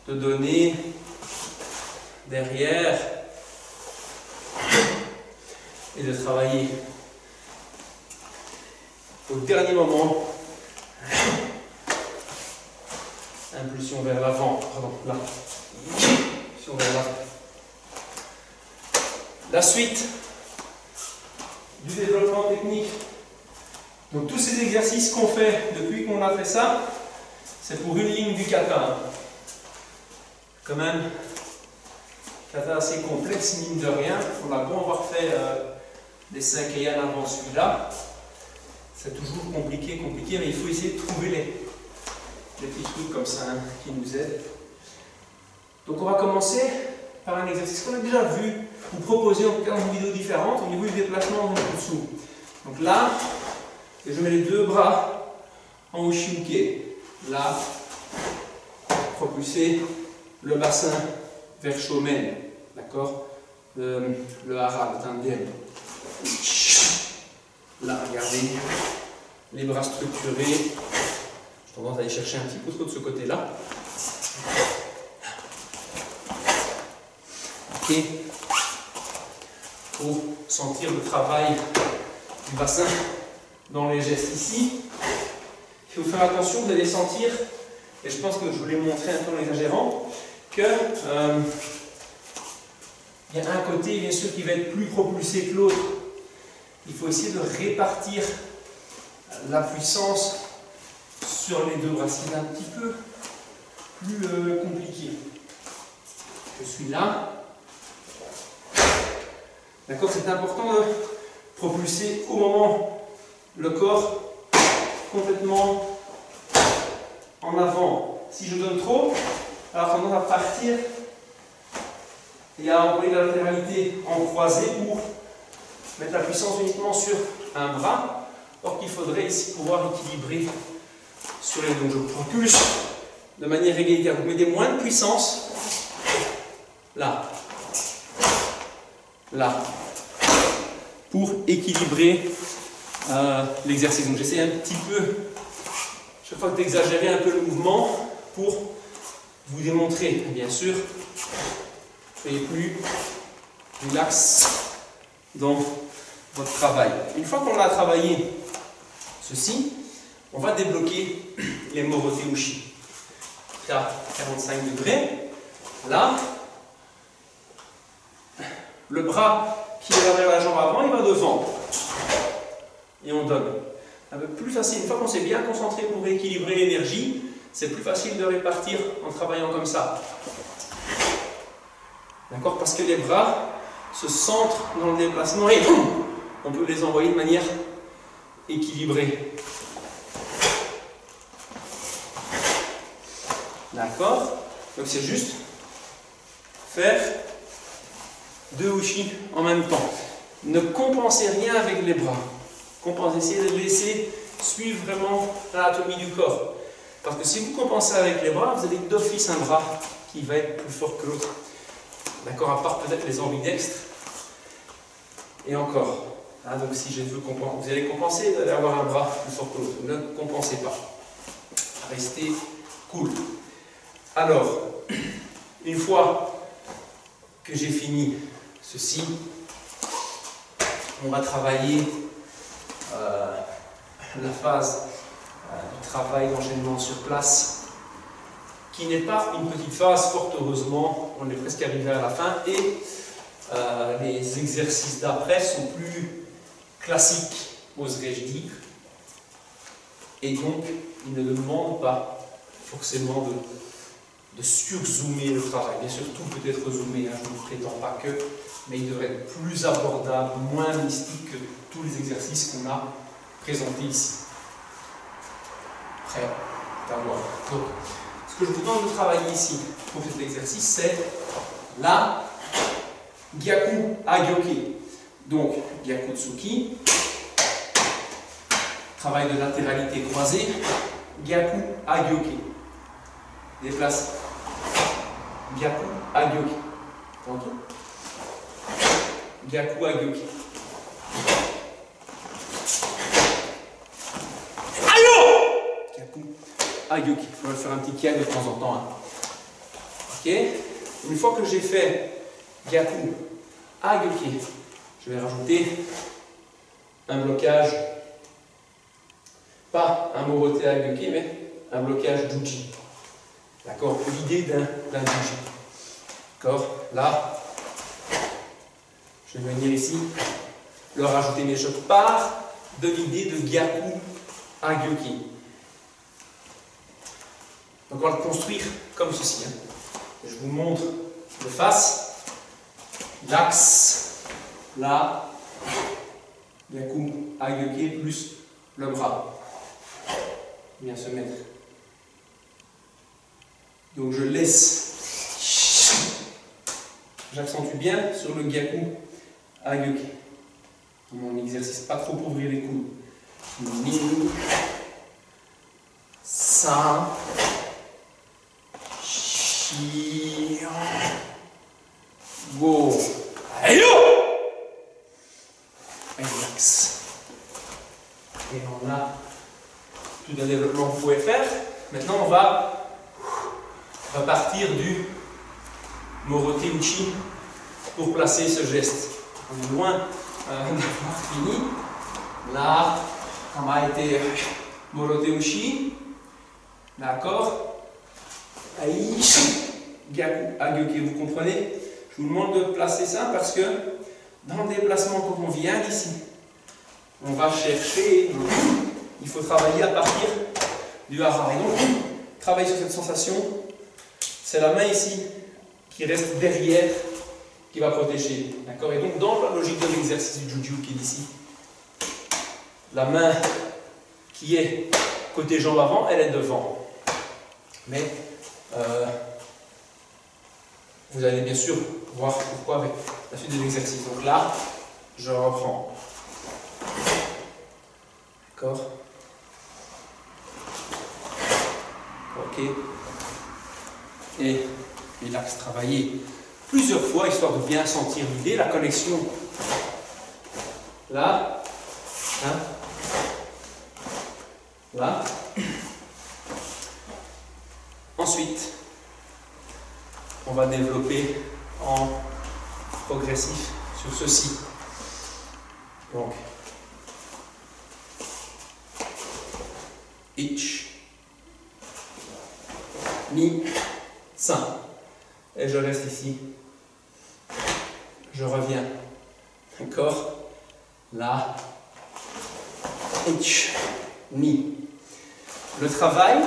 de donner derrière, et de travailler au dernier moment. Impulsion vers l'avant, pardon, là. Impulsion vers l'avant. La suite du développement technique. Donc tous ces exercices qu'on fait depuis qu'on a fait ça, c'est pour une ligne du kata. Quand même, kata assez complexe, mine de rien. On a beau avoir fait des 5 Heian avant celui-là. C'est toujours compliqué, mais il faut essayer de trouver les petits trucs comme ça hein, qui nous aident. Donc on va commencer par un exercice qu'on a déjà vu, ou proposé en tout cas dans une vidéo différente, au niveau du déplacement en dessous. Donc là, je mets les deux bras en Ushiuke. Là, propulser le bassin vers Shomen, d'accord, le hara, le tandem. Là, regardez, les bras structurés. J'ai tendance à aller chercher un petit peu trop de ce côté-là. Ok. Pour sentir le travail du bassin dans les gestes ici. Il faut faire attention, vous allez sentir, et je pense que je vous l'ai montré un peu en exagérant, que il y a un côté bien sûr qui va être plus propulsé que l'autre. Il faut essayer de répartir la puissance sur les deux bras. C'est un petit peu plus compliqué. Je suis là. D'accord, c'est important de propulser au moment le corps complètement en avant. Si je donne trop, alors tendance à partir et à envoyer la latéralité en croisée pour mettre la puissance uniquement sur un bras, or qu'il faudrait ici pouvoir équilibrer sur les deux. Donc je propulse de manière égalitaire. Vous mettez moins de puissance là, là, pour équilibrer l'exercice. Donc j'essaie un petit peu, chaque fois d'exagérer un peu le mouvement pour vous démontrer, bien sûr, soyez plus relax dans votre travail. Une fois qu'on a travaillé ceci, on va débloquer les Morote Ushi. À 45 degrés. Là, le bras qui va vers la jambe avant, il va devant. Et on donne. Un peu plus facile, une fois qu'on s'est bien concentré pour rééquilibrer l'énergie, c'est plus facile de répartir en travaillant comme ça. D'accord? Parce que les bras se centrent dans le déplacement et on peut les envoyer de manière équilibrée. D'accord? Donc c'est juste faire deux ushi en même temps. Ne compensez rien avec les bras. Essayez de laisser suivre vraiment l'anatomie du corps. Parce que si vous compensez avec les bras, vous avez d'office un bras qui va être plus fort que l'autre. D'accord? À part peut-être les ambidextres. Et encore. Hein, donc si je veux compenser, vous allez compenser, vous allez avoir un bras plus fort que l'autre. Ne compensez pas. Restez cool. Alors, une fois que j'ai fini ceci, on va travailler la phase du travail d'enchaînement sur place, qui n'est pas une petite phase, fort heureusement, on est presque arrivé à la fin, et les exercices d'après sont plus classiques, oserais-je dire, et donc ils ne demandent pas forcément de surzoomer le travail. Bien sûr, tout peut être zoomé, hein, je ne prétends pas que, mais il devrait être plus abordable, moins mystique que tous les exercices qu'on a présentés ici. Prêt à voir. Donc, ce que je vous demande de travailler ici pour cet exercice, c'est la Gyaku Agyoke. Donc, Gyaku Tsuki, travail de latéralité croisée, Gyaku Agyoke. Déplace. Gyaku Agyoke. Ok. Gyaku Agyoke. Gyaku Agyoke. Il faudra faire un petit kyak de temps en temps. Hein. Ok. Une fois que j'ai fait Gyaku Agyoke, je vais rajouter un blocage, pas un Morote Agyoke, mais un blocage Juji. D'accord? L'idée d'un Juji. D'accord? Là, je vais venir ici, le rajouter, mais je pars de l'idée de Gyaku Agyoke. Donc on va le construire comme ceci. Hein. Je vous montre de face, l'axe, là, Gyaku Agyoke plus le bras. Bien se mettre. Donc je laisse, j'accentue bien sur le Gyaku Agyoke. Mon exercice, pas trop pour ouvrir les coudes. Ni, sa, shi, go, ayo, relax. Et on a tout un développement que vous pouvez faire. Maintenant, on va repartir du Morote Uchi pour placer ce geste. On est loin d'avoir fini. Là, on a été Morote Uchi. D'accord? Aïe, Gyaku Agyoke, vous comprenez? Je vous demande de placer ça parce que dans le déplacement, quand on vient d'ici, on va chercher, il faut travailler à partir du hara. Et donc, travailler sur cette sensation, c'est la main ici qui reste derrière, qui va protéger. D'accord? Et donc, dans la logique de l'exercice du Juju qui est ici, la main qui est côté jambe avant, elle est devant. Mais vous allez bien sûr voir pourquoi avec la suite de l'exercice. Donc là, je reprends. D'accord? Ok. Et l'axe travailler plusieurs fois, histoire de bien sentir l'idée, la connexion. Là. Hein? Là. Ensuite, on va développer en progressif sur ceci. Donc, ich, ni, san. Et je reste ici. Je reviens. D'accord? Là, ich, ni. Le travail,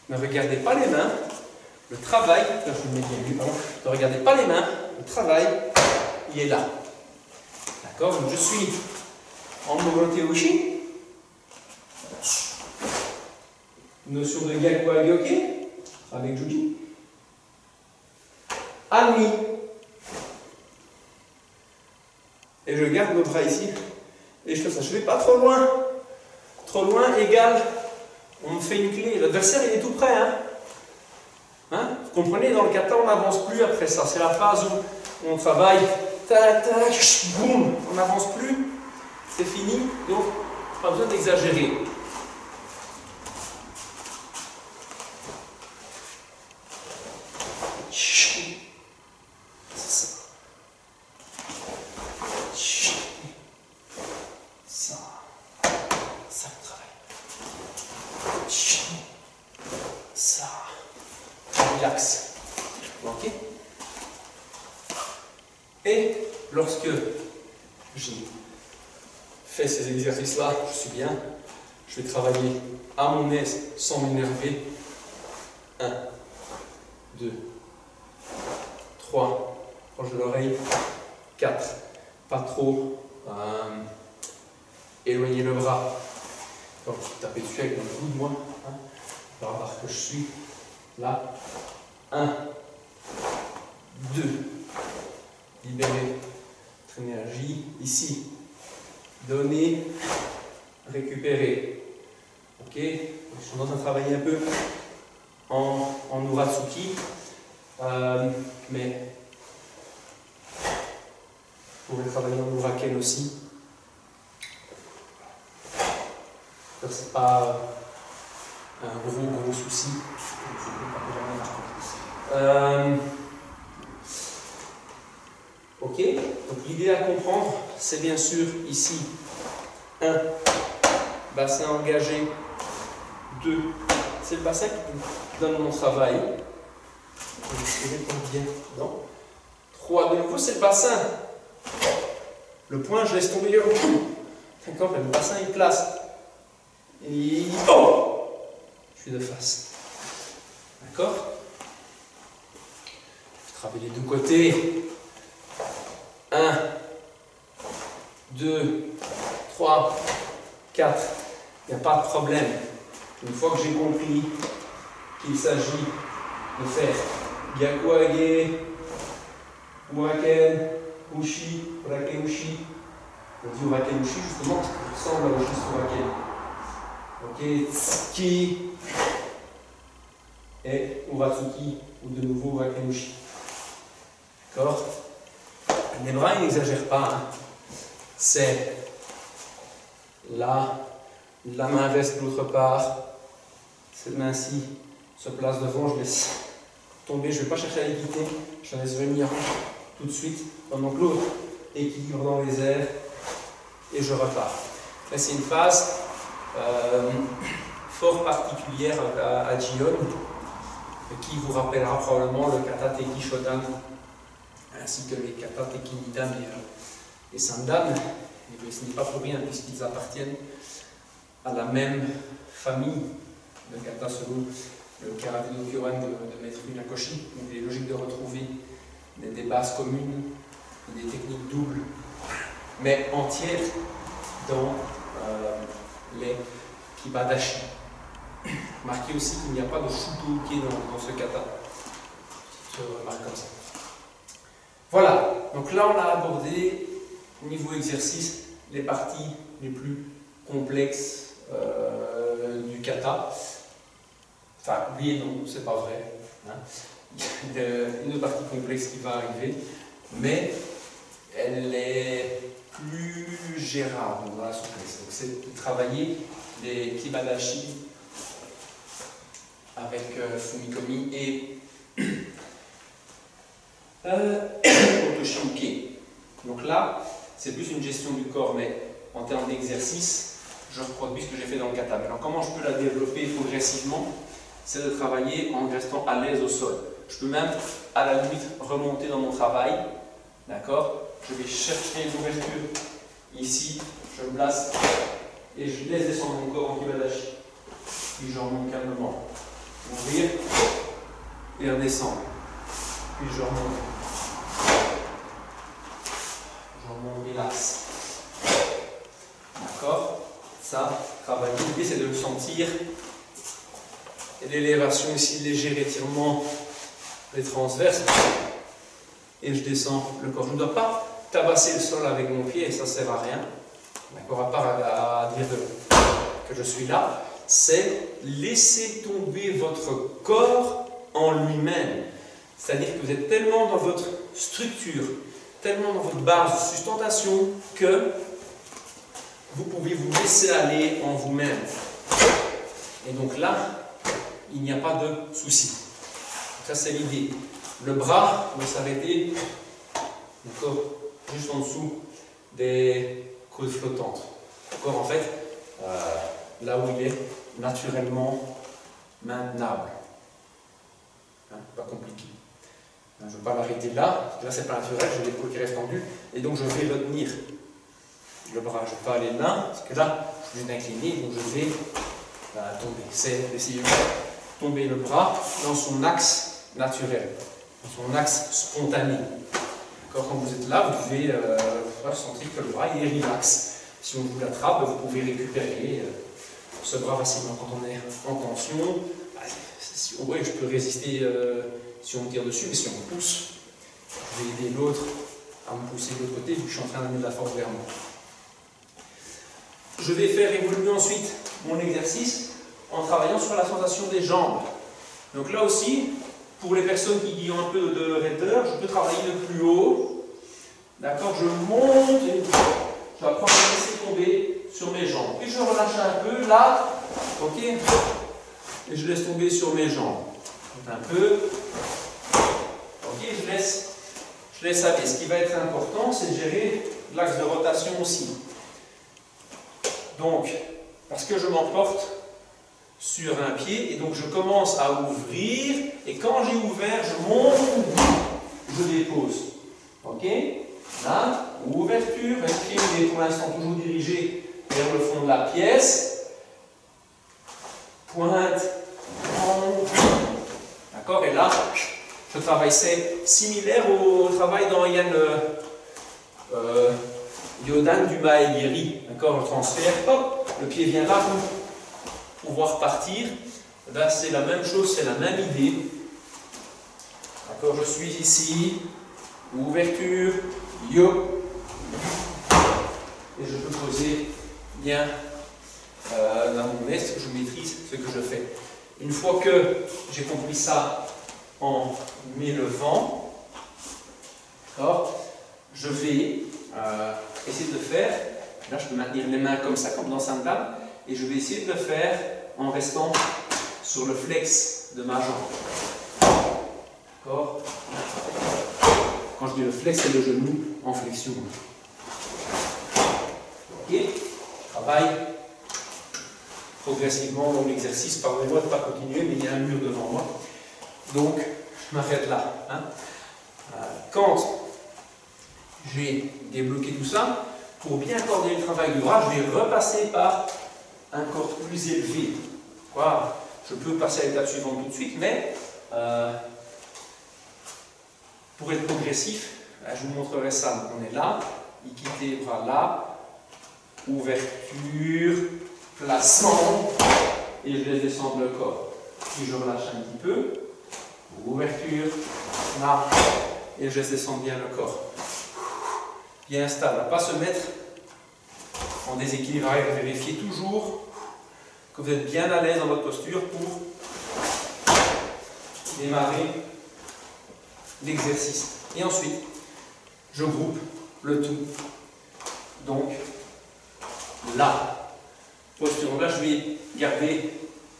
ne regardez pas les mains. Le travail, là je vous le mets bien vu, pardon. Ne regardez pas les mains. Le travail, il est là. D'accord? Donc je suis en Morote Uchi. Notion de Gyaku Agyoke avec Juji. Ami. Et je garde le bras ici. Et je fais ça. Je ne vais pas trop loin. Trop loin égale. On me fait une clé. L'adversaire il est tout près. Hein? Vous comprenez, dans le kata on n'avance plus après ça. C'est la phase où on travaille. Tac, tac, boum. On n'avance plus. C'est fini. Donc, pas besoin d'exagérer. Relax. Ok? Et lorsque j'ai fait ces exercices-là, je suis bien, je vais travailler à mon aise sans m'énerver. 1, 2, 3, proche de l'oreille, 4, pas trop, éloigner le bras. Donc, taper dessus avec mon coude, moi, par rapport que je suis là. 1, 2, libérer votre énergie, ici, donner, récupérer. Ok? Je suis en train de travailler un peu en Uratsuki, mais vous pouvez travailler en Uraken aussi. C'est pas un gros souci. Ok? Donc l'idée à comprendre, c'est bien sûr ici, 1, bassin engagé, 2, c'est le bassin qui donne mon travail. Je vais essayer de bien. Non. 3, de nouveau, c'est le bassin. Le point, je laisse tomber le coup. D'accord? Le bassin, il place. Et oh! Je suis de face. D'accord? Je travaille les deux côtés. 1, 2, 3, 4. Il n'y a pas de problème. Une fois que j'ai compris qu'il s'agit de faire Gyakuage, Uraken, Ushi, Uraken Ushi. On dit Uraken Ushi justement parce qu'il ressemble à Ushi Uraken. Ok, Tsuki et Uratsuki, ou de nouveau Uraken Ushi. D'accord? Les bras, ils n'exagèrent pas. Hein. C'est là, la main reste de l'autre part. Cette main-ci se place devant, je laisse tomber, je ne vais pas chercher à l'équiter, je la laisse venir tout de suite, pendant que l'autre équilibre dans les airs, et je repars. Là, c'est une phase fort particulière à Jion, qui vous rappellera probablement le kata Teki Shodan, ainsi que les kata Teki Nidan et Sandan. Et ce n'est pas pour rien, puisqu'ils appartiennent à la même famille de kata selon le karaté do Kyohan de Maître Funakoshi. Donc il est logique de retrouver des bases communes, des techniques doubles, mais entières dans les kibadashi. Remarquez aussi qu'il n'y a pas de shuto-uke dans ce kata. Je remarque comme ça. Voilà, donc là on a abordé, niveau exercice, les parties les plus complexes du kata. Enfin, oui et non, c'est pas vrai. Hein. Il y a une autre partie complexe qui va arriver, mais elle est plus gérable dans la souplesse. Donc c'est de travailler les kibadashi avec Fumikomi et Otoshiuke. Donc là, c'est plus une gestion du corps, mais en termes d'exercice, je reproduis ce que j'ai fait dans le kata. Alors comment je peux la développer progressivement? C'est de travailler en restant à l'aise au sol. Je peux même, à la limite, remonter dans mon travail. D'accord? Je vais chercher une ouverture ici, je me place et je laisse descendre mon corps en kibadashi. Puis je remonte calmement. Ouvrir et redescendre. Puis je remonte. Je remonte, relax. D'accord? Ça, travailler. L'idée c'est de le sentir. Et l'élévation ici, léger étirement les transverses. Et je descends le corps. Je ne dois pas tabasser le sol avec mon pied, et ça ne sert à rien. D'accord? À part à dire que je suis là. C'est laisser tomber votre corps en lui-même. C'est-à-dire que vous êtes tellement dans votre structure, tellement dans votre base de sustentation que vous pouvez vous laisser aller en vous-même. Et donc là, il n'y a pas de souci. Ça, c'est l'idée. Le bras va s'arrêter juste en dessous des côtes flottantes. D'accord? En fait, là où il est naturellement maintenable. Hein, pas compliqué. Je ne veux pas l'arrêter là, parce que là c'est pas naturel, j'ai l'épaule qui reste tendue, et donc je vais retenir le bras. Je ne vais pas aller là, parce que là je viens d'incliner, donc je vais tomber. C'est d'essayer de tomber le bras dans son axe naturel, dans son axe spontané. Quand vous êtes là, vous devez sentir que le bras est relax. Si on vous l'attrape, vous pouvez récupérer ce bras facilement. Quand on est en tension, ouais, je peux résister si on me tire dessus, mais si on me pousse, je vais aider l'autre à me pousser de l'autre côté, vu que je suis en train d'amener de la force vers moi. Je vais faire évoluer ensuite mon exercice en travaillant sur la sensation des jambes. Donc là aussi, pour les personnes qui ont un peu de raideur, je peux travailler de plus haut. D'accord? Je monte et je vais apprendre à laisser tomber sur mes jambes. Puis je relâche un peu, là, ok? Et je laisse tomber sur mes jambes. Un peu. Ok, je laisse aller. Ce qui va être important, c'est de gérer l'axe de rotation aussi. Donc, parce que je m'emporte sur un pied, et donc je commence à ouvrir, et quand j'ai ouvert, je monte, je dépose. Ok? Là, ouverture, le pied est pour l'instant toujours dirigé vers le fond de la pièce. Pointe, d'accord? Et là, je travaille. C'est similaire au travail dans Yann Yodan du Maegiri. D'accord? Le transfert, hop, le pied vient là pour pouvoir partir. Là, c'est la même chose, c'est la même idée. D'accord? Je suis ici, ouverture, yo, et je peux poser bien dans mon est, je maîtrise ce que je fais. Une fois que j'ai compris ça en m'élevant, je vais essayer de le faire. Là, je peux maintenir les mains comme ça, comme dans Sandam, et je vais essayer de le faire en restant sur le flex de ma jambe. D'accord? Quand je dis le flex, c'est le genou en flexion. Ok? Je travaille progressivement dans l'exercice. Pardonnez-moi de ne pas continuer, mais il y a un mur devant moi. Donc, je m'arrête là. Hein. Quand j'ai débloqué tout ça, pour bien coordonner le travail du bras, je vais repasser par un corps plus élevé. Voilà. Je peux passer à l'étape suivante tout de suite, mais pour être progressif, je vous montrerai ça. On est là, équité les bras là, ouverture, placement, et je laisse descendre le corps. Puis je relâche un petit peu, ouverture, là, et je laisse descendre bien le corps. Bien stable, à ne pas se mettre en déséquilibre. Vérifiez toujours que vous êtes bien à l'aise dans votre posture pour démarrer l'exercice. Et ensuite, je groupe le tout. Donc, là, posture. Donc là, je vais garder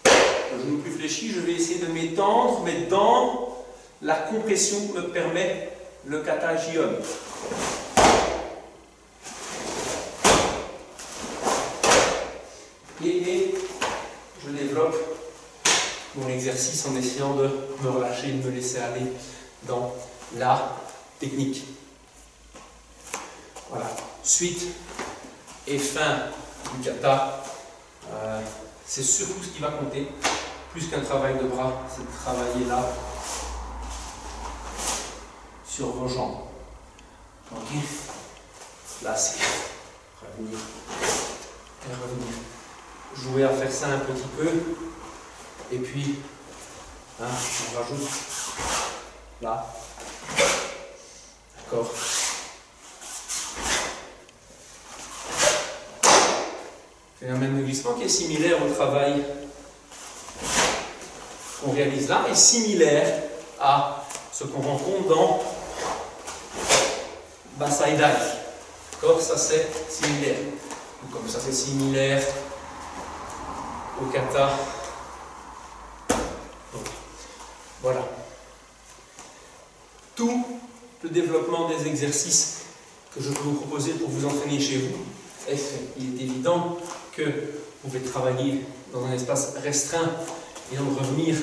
le genou plus fléchi. Je vais essayer de m'étendre, mais dans la compression que me permet le kata Jion. Et je développe mon exercice en essayant de me relâcher, de me laisser aller dans la technique. Voilà. Suite et fin du kata, c'est surtout ce qui va compter. Plus qu'un travail de bras, c'est de travailler là sur vos jambes. Ok. Là, c'est revenir et revenir. Jouer à faire ça un petit peu. Et puis, hein, on rajoute là. D'accord. Phénomène de glissement qui est similaire au travail qu'on réalise là, et similaire à ce qu'on rencontre dans Basai Dai. D'accord, ça c'est similaire. Comme ça c'est similaire au kata. Donc, voilà. Tout le développement des exercices que je peux vous proposer pour vous entraîner chez vous est fait. Il est évident que vous pouvez travailler dans un espace restreint et donc revenir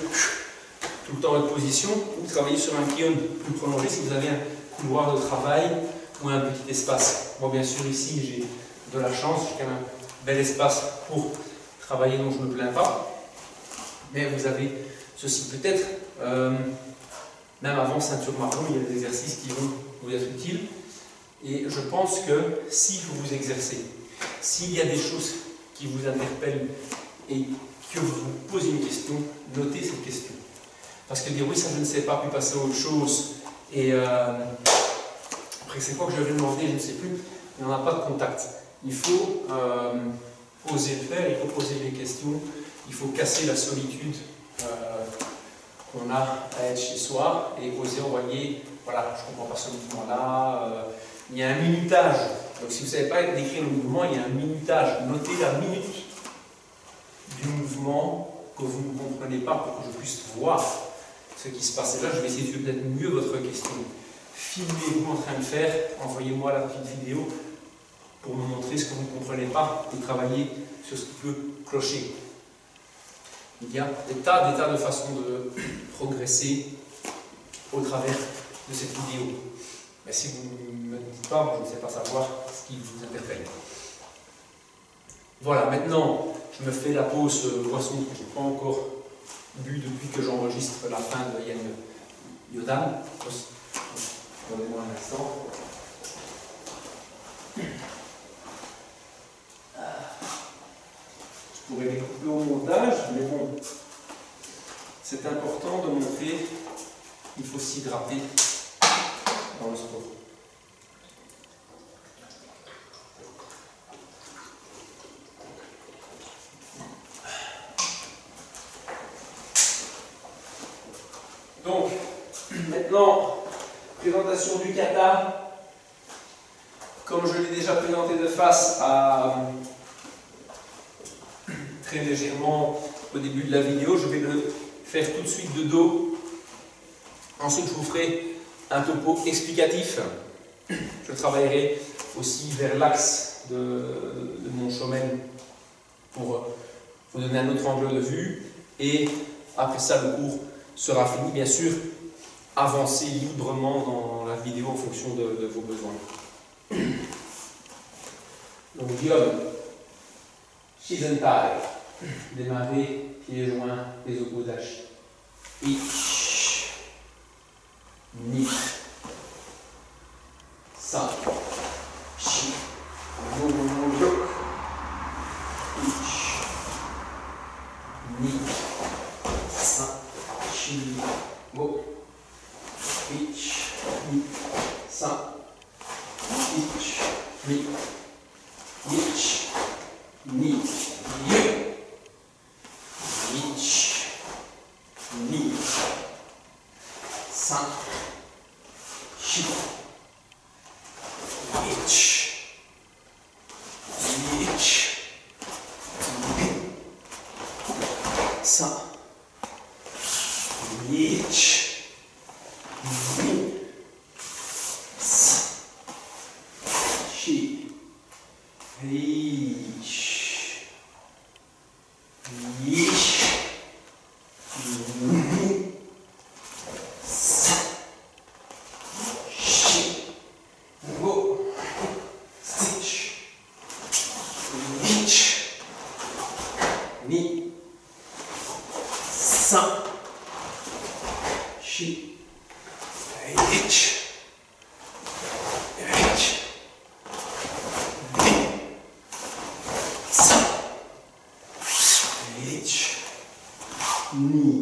tout le temps en votre position, ou travailler sur un kion plus prolongé si vous avez un couloir de travail ou un petit espace. Moi bien sûr ici j'ai de la chance, j'ai quand même un bel espace pour travailler, donc je ne me plains pas. Mais vous avez ceci peut-être, même avant ceinture marron, il y a des exercices qui vont vous être utiles. Et je pense que si vous vous exercez, s'il y a des choses qui vous interpellent et que vous vous posez une question, notez cette question. Parce que dire oui, ça je ne sais pas, puis passer à autre chose, et après c'est quoi que je vais demander, je ne sais plus, il n'y en a pas de contact. Il faut oser le faire, il faut poser des questions, il faut casser la solitude qu'on a à être chez soi et oser envoyer, voilà, je ne comprends pas ce mouvement-là, il y a un minutage. Donc si vous ne savez pas décrire le mouvement, il y a un minutage. Notez la minute du mouvement que vous ne comprenez pas pour que je puisse voir ce qui se passe. Et là, je vais essayer de suivre peut-être mieux votre question. filmez-vous en train de faire, envoyez-moi la petite vidéo pour me montrer ce que vous ne comprenez pas et travailler sur ce qui peut clocher. Il y a des tas de façons de progresser au travers de cette vidéo. Mais si vous ne me dites pas, moi je ne sais pas savoir ce qui vous interpelle. Voilà, maintenant je me fais la pause boisson que je n'ai pas encore bu depuis que j'enregistre la fin de Yann Yodan. Donnez-moi un instant. Je pourrais les couper au montage, mais bon, c'est important de montrer qu'il faut s'hydrater dans le sport. Donc, maintenant, présentation du kata. Comme je l'ai déjà présenté de face très légèrement au début de la vidéo, je vais le faire tout de suite de dos. Ensuite, je vous ferai un topo explicatif. Je travaillerai aussi vers l'axe de mon shomen pour vous donner un autre angle de vue. Et après ça, le cours sera fini. Bien sûr, avancez librement dans la vidéo en fonction de vos besoins. Donc, Gyon, Shizentai, démarrer, pieds joints, les opposages. Ich, Ni, Sa, Shi, Mojo, Ich, Ni, Sa, Shi, Mo, Ich, Ni, Sa, Ich, Ni, Ich, Ni, Ye, Ich, Ni, Sa, Shi, Ich, Ich, Ni, Sa, Ich, Ni, Sa, Shi, Ich, Ich, Ni, Sa, Shi, Wo, Stitch, Ich, Ni, Sa, Shi, Ich, Ich, Ni,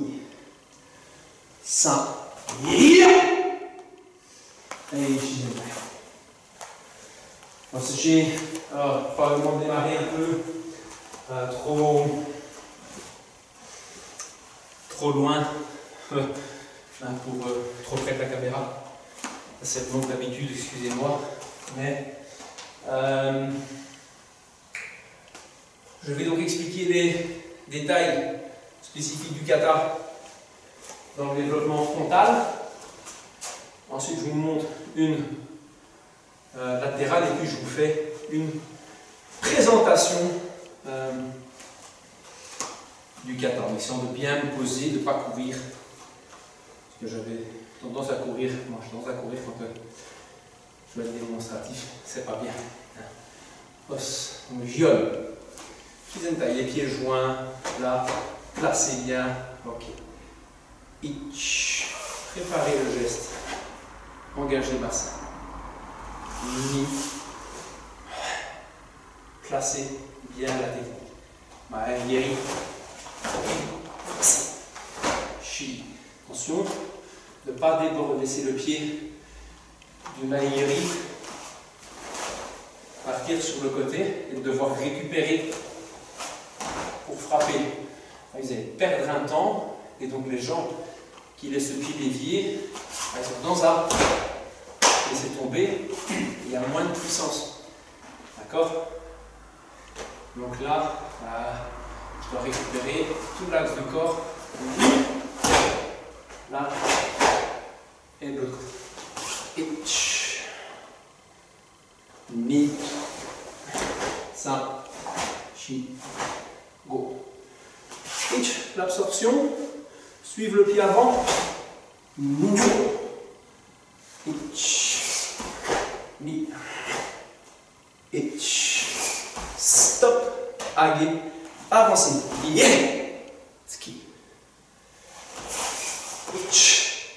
Sa, Ich, Ni, Sa, j'ai probablement démarré un peu trop loin pour trop près de la caméra. C'est le manque d'habitude, excusez-moi. Mais je vais donc expliquer les détails spécifiques du kata dans le développement frontal. Ensuite, je vous montre une latérale et puis je vous fais une présentation du kata en essayant de bien me poser, de ne pas courir. Parce que j'avais tendance à courir, moi j'ai tendance à courir quand je vais être démonstratif, c'est pas bien. Os, Gyon, Shizentai, les pieds joints, là, placez bien, ok. Ich, préparez le geste, engagez le bassin. Ni, placez bien la technique. Maëri, Shi. Attention, ne pas laisser le pied du Maëri partir sur le côté et de devoir récupérer pour frapper. Vous allez perdre un temps et donc les gens qui laissent le pied dévié, elles sont dans un. Laissez tomber, il y a moins de puissance. D'accord? Donc là, je dois récupérer tout l'axe du corps. Là et de l'autre côté. Ich. Ni. San. Shi. Go. Ich. L'absorption. Suivre le pied avant. Ni. Ich. Ni. Ich. Stop. Age. Avancez. Yeah. Ski. Ich.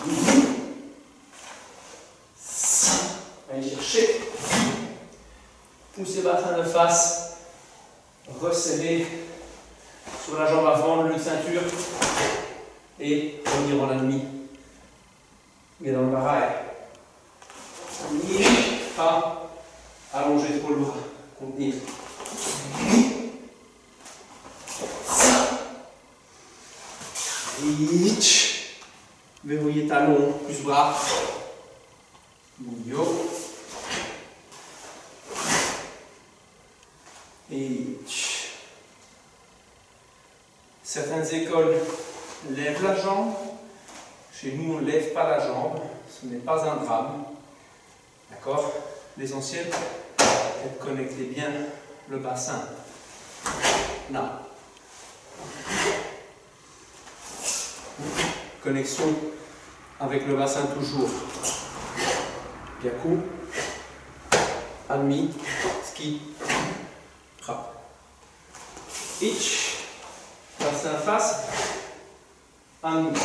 Ni. Allez chercher. Poussez bassin de face. Resserrez sur la jambe avant, le ceinture. Et revenir en la demi. Mais dans le barail. Pas allonger trop le bras. Contenir. Verrouiller talon plus bras. Yo. Certaines écoles lèvent la jambe. Chez nous, on ne lève pas la jambe. Ce n'est pas un drame. D'accord? L'essentiel est de connecter bien le bassin. Là. Connexion avec le bassin toujours. Byaku. Admi. Ski. Frappe. Ich. Bassin face. Admi.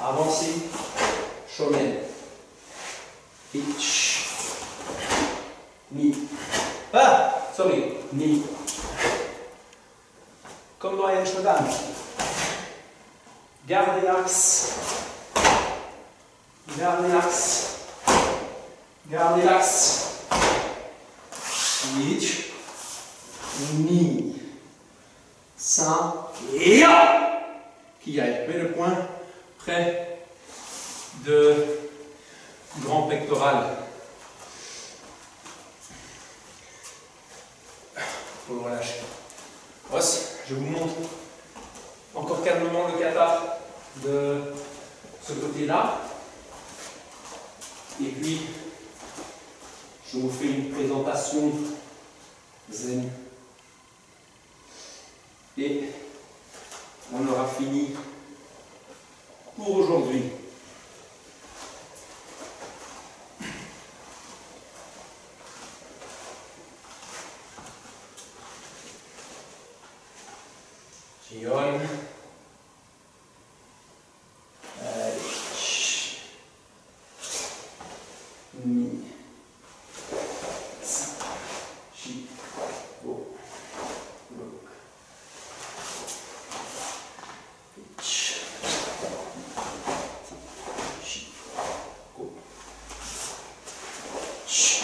Avancez. Shomen. Ich. Ni. Ah! Sorry. Ni. Comme dans Yen Shodan. Gardez l'axe. Gardez l'axe. Gardez l'axe. Ich. Ni. San. Ya. Qui aille. Mets le poing près du grand pectoral. Pour le relâcher. Os, je vous montre encore calmement le kata de ce côté-là. Et puis, je vous fais une présentation zen. Et on aura fini pour aujourd'hui. Jion. Ni. San. Shi. Go. Look. Ich. Shi. Go. Shi.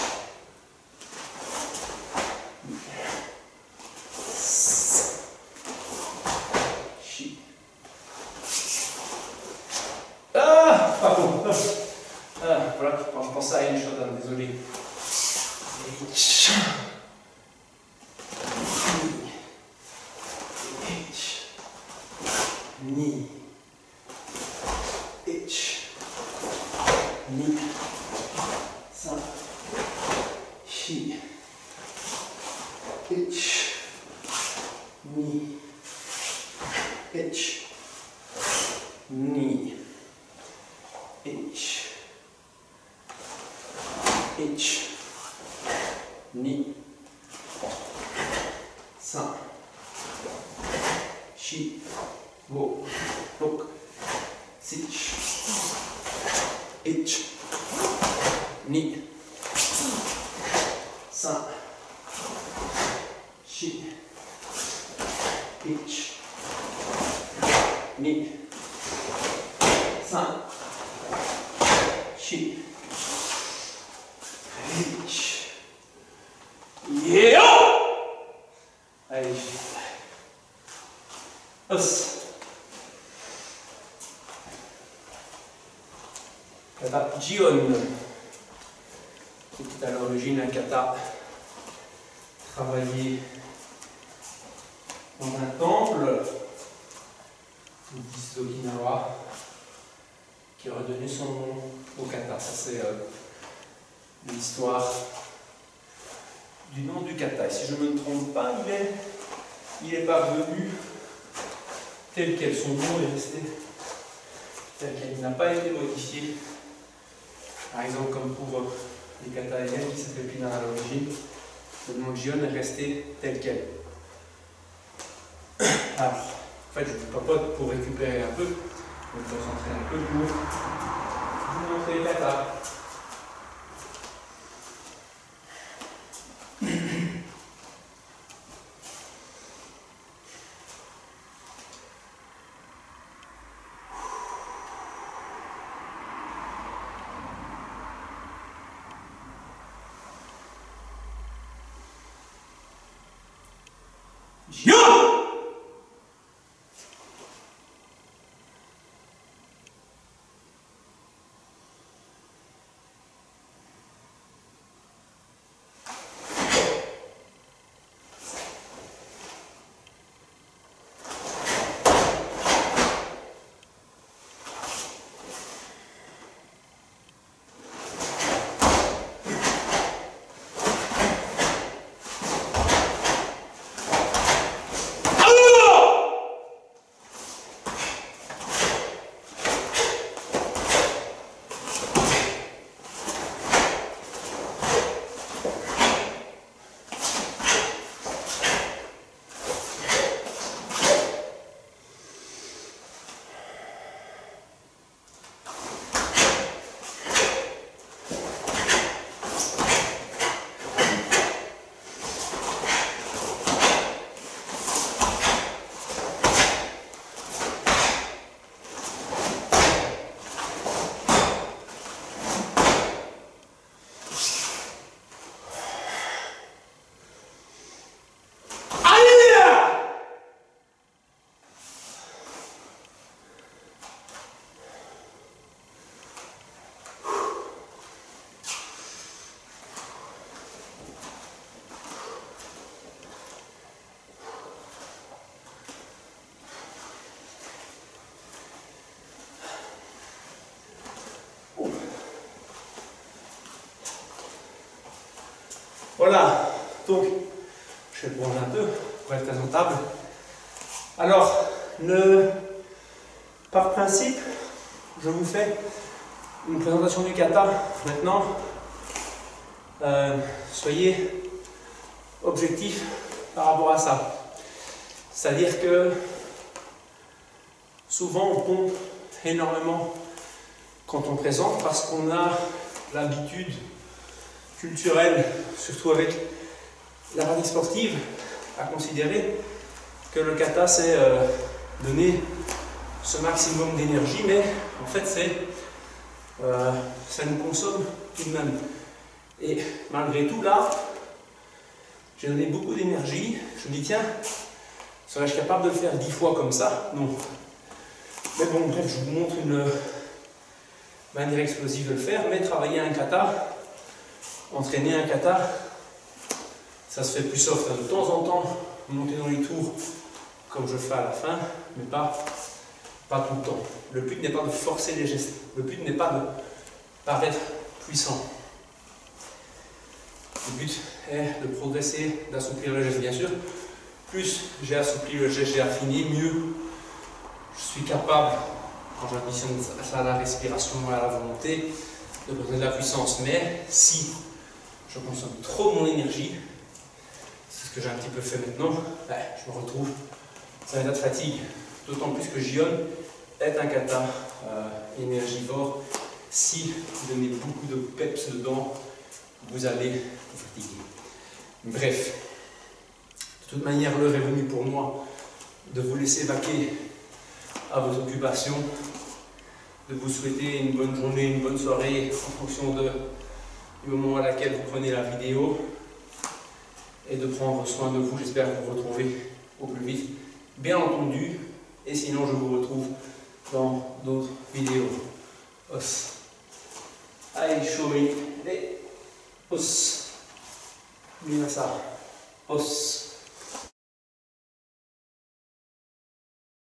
Shi. Ah, pardon. Ah, voilà, quand je pense à une chose, désolé. Ich. Ni. Ich. Ni. San. Shi. Ich. Ni. Ich. Ni. Ich. Ich. Ni. San. Shi. Go. Look. Sich. Ich. Ni. San. Shi. Ich. Ni. San. Shi. Ich. Yeah! Allez. Os. Kata Jion. C'était à l'origine un kata travaillé dans un temple bouddhiste d'Okinawa qui a redonné son nom au kata. Ça c'est l'histoire du nom du kata. Et si je ne me trompe pas, il est parvenu tel quel. Son nom est resté tel quel. Il n'a pas été modifié. Par exemple, comme pour les kata aériennes qui s'appelaient Pinar à l'origine, le nom de Jion est resté tel quel. Alors, en fait, je vous papote pour récupérer un peu, me concentrer un peu pour vous montrer le kata. Jion! Voilà, donc je vais prendre un peu pour être présentable. Alors, par principe, je vous fais une présentation du kata. Maintenant, soyez objectifs par rapport à ça. C'est-à-dire que souvent on pompe énormément quand on présente parce qu'on a l'habitude culturelle, surtout avec la pratique sportive, à considérer que le kata c'est donner ce maximum d'énergie, mais en fait ça nous consomme tout de même. Et malgré tout là, j'ai donné beaucoup d'énergie, je me dis tiens, serais-je capable de le faire 10 fois comme ça? Non. Mais bon, bref, je vous montre une manière explosive de le faire, mais travailler un kata, entraîner un kata, ça se fait plus soft. De temps en temps, monter dans les tours, comme je fais à la fin, mais pas tout le temps. Le but n'est pas de forcer les gestes, le but n'est pas de paraître puissant. Le but est de progresser, d'assouplir le geste, bien sûr. Plus j'ai assoupli le geste, j'ai affiné, mieux je suis capable, quand j'additionne ça à la respiration et à la volonté, de donner de la puissance. Mais si je consomme trop mon énergie, c'est ce que j'ai un petit peu fait maintenant, je me retrouve dans un état de fatigue. D'autant plus que Jion est un kata énergivore. Si vous donnez beaucoup de peps dedans, vous allez vous fatiguer. Bref, de toute manière, l'heure est venue pour moi de vous laisser vaquer à vos occupations, de vous souhaiter une bonne journée, une bonne soirée en fonction du moment à laquelle vous prenez la vidéo et de prendre soin de vous. J'espère vous retrouver au plus vite, bien entendu, et sinon je vous retrouve dans d'autres vidéos. Os. Allez, show me. Os. Minasa. Os.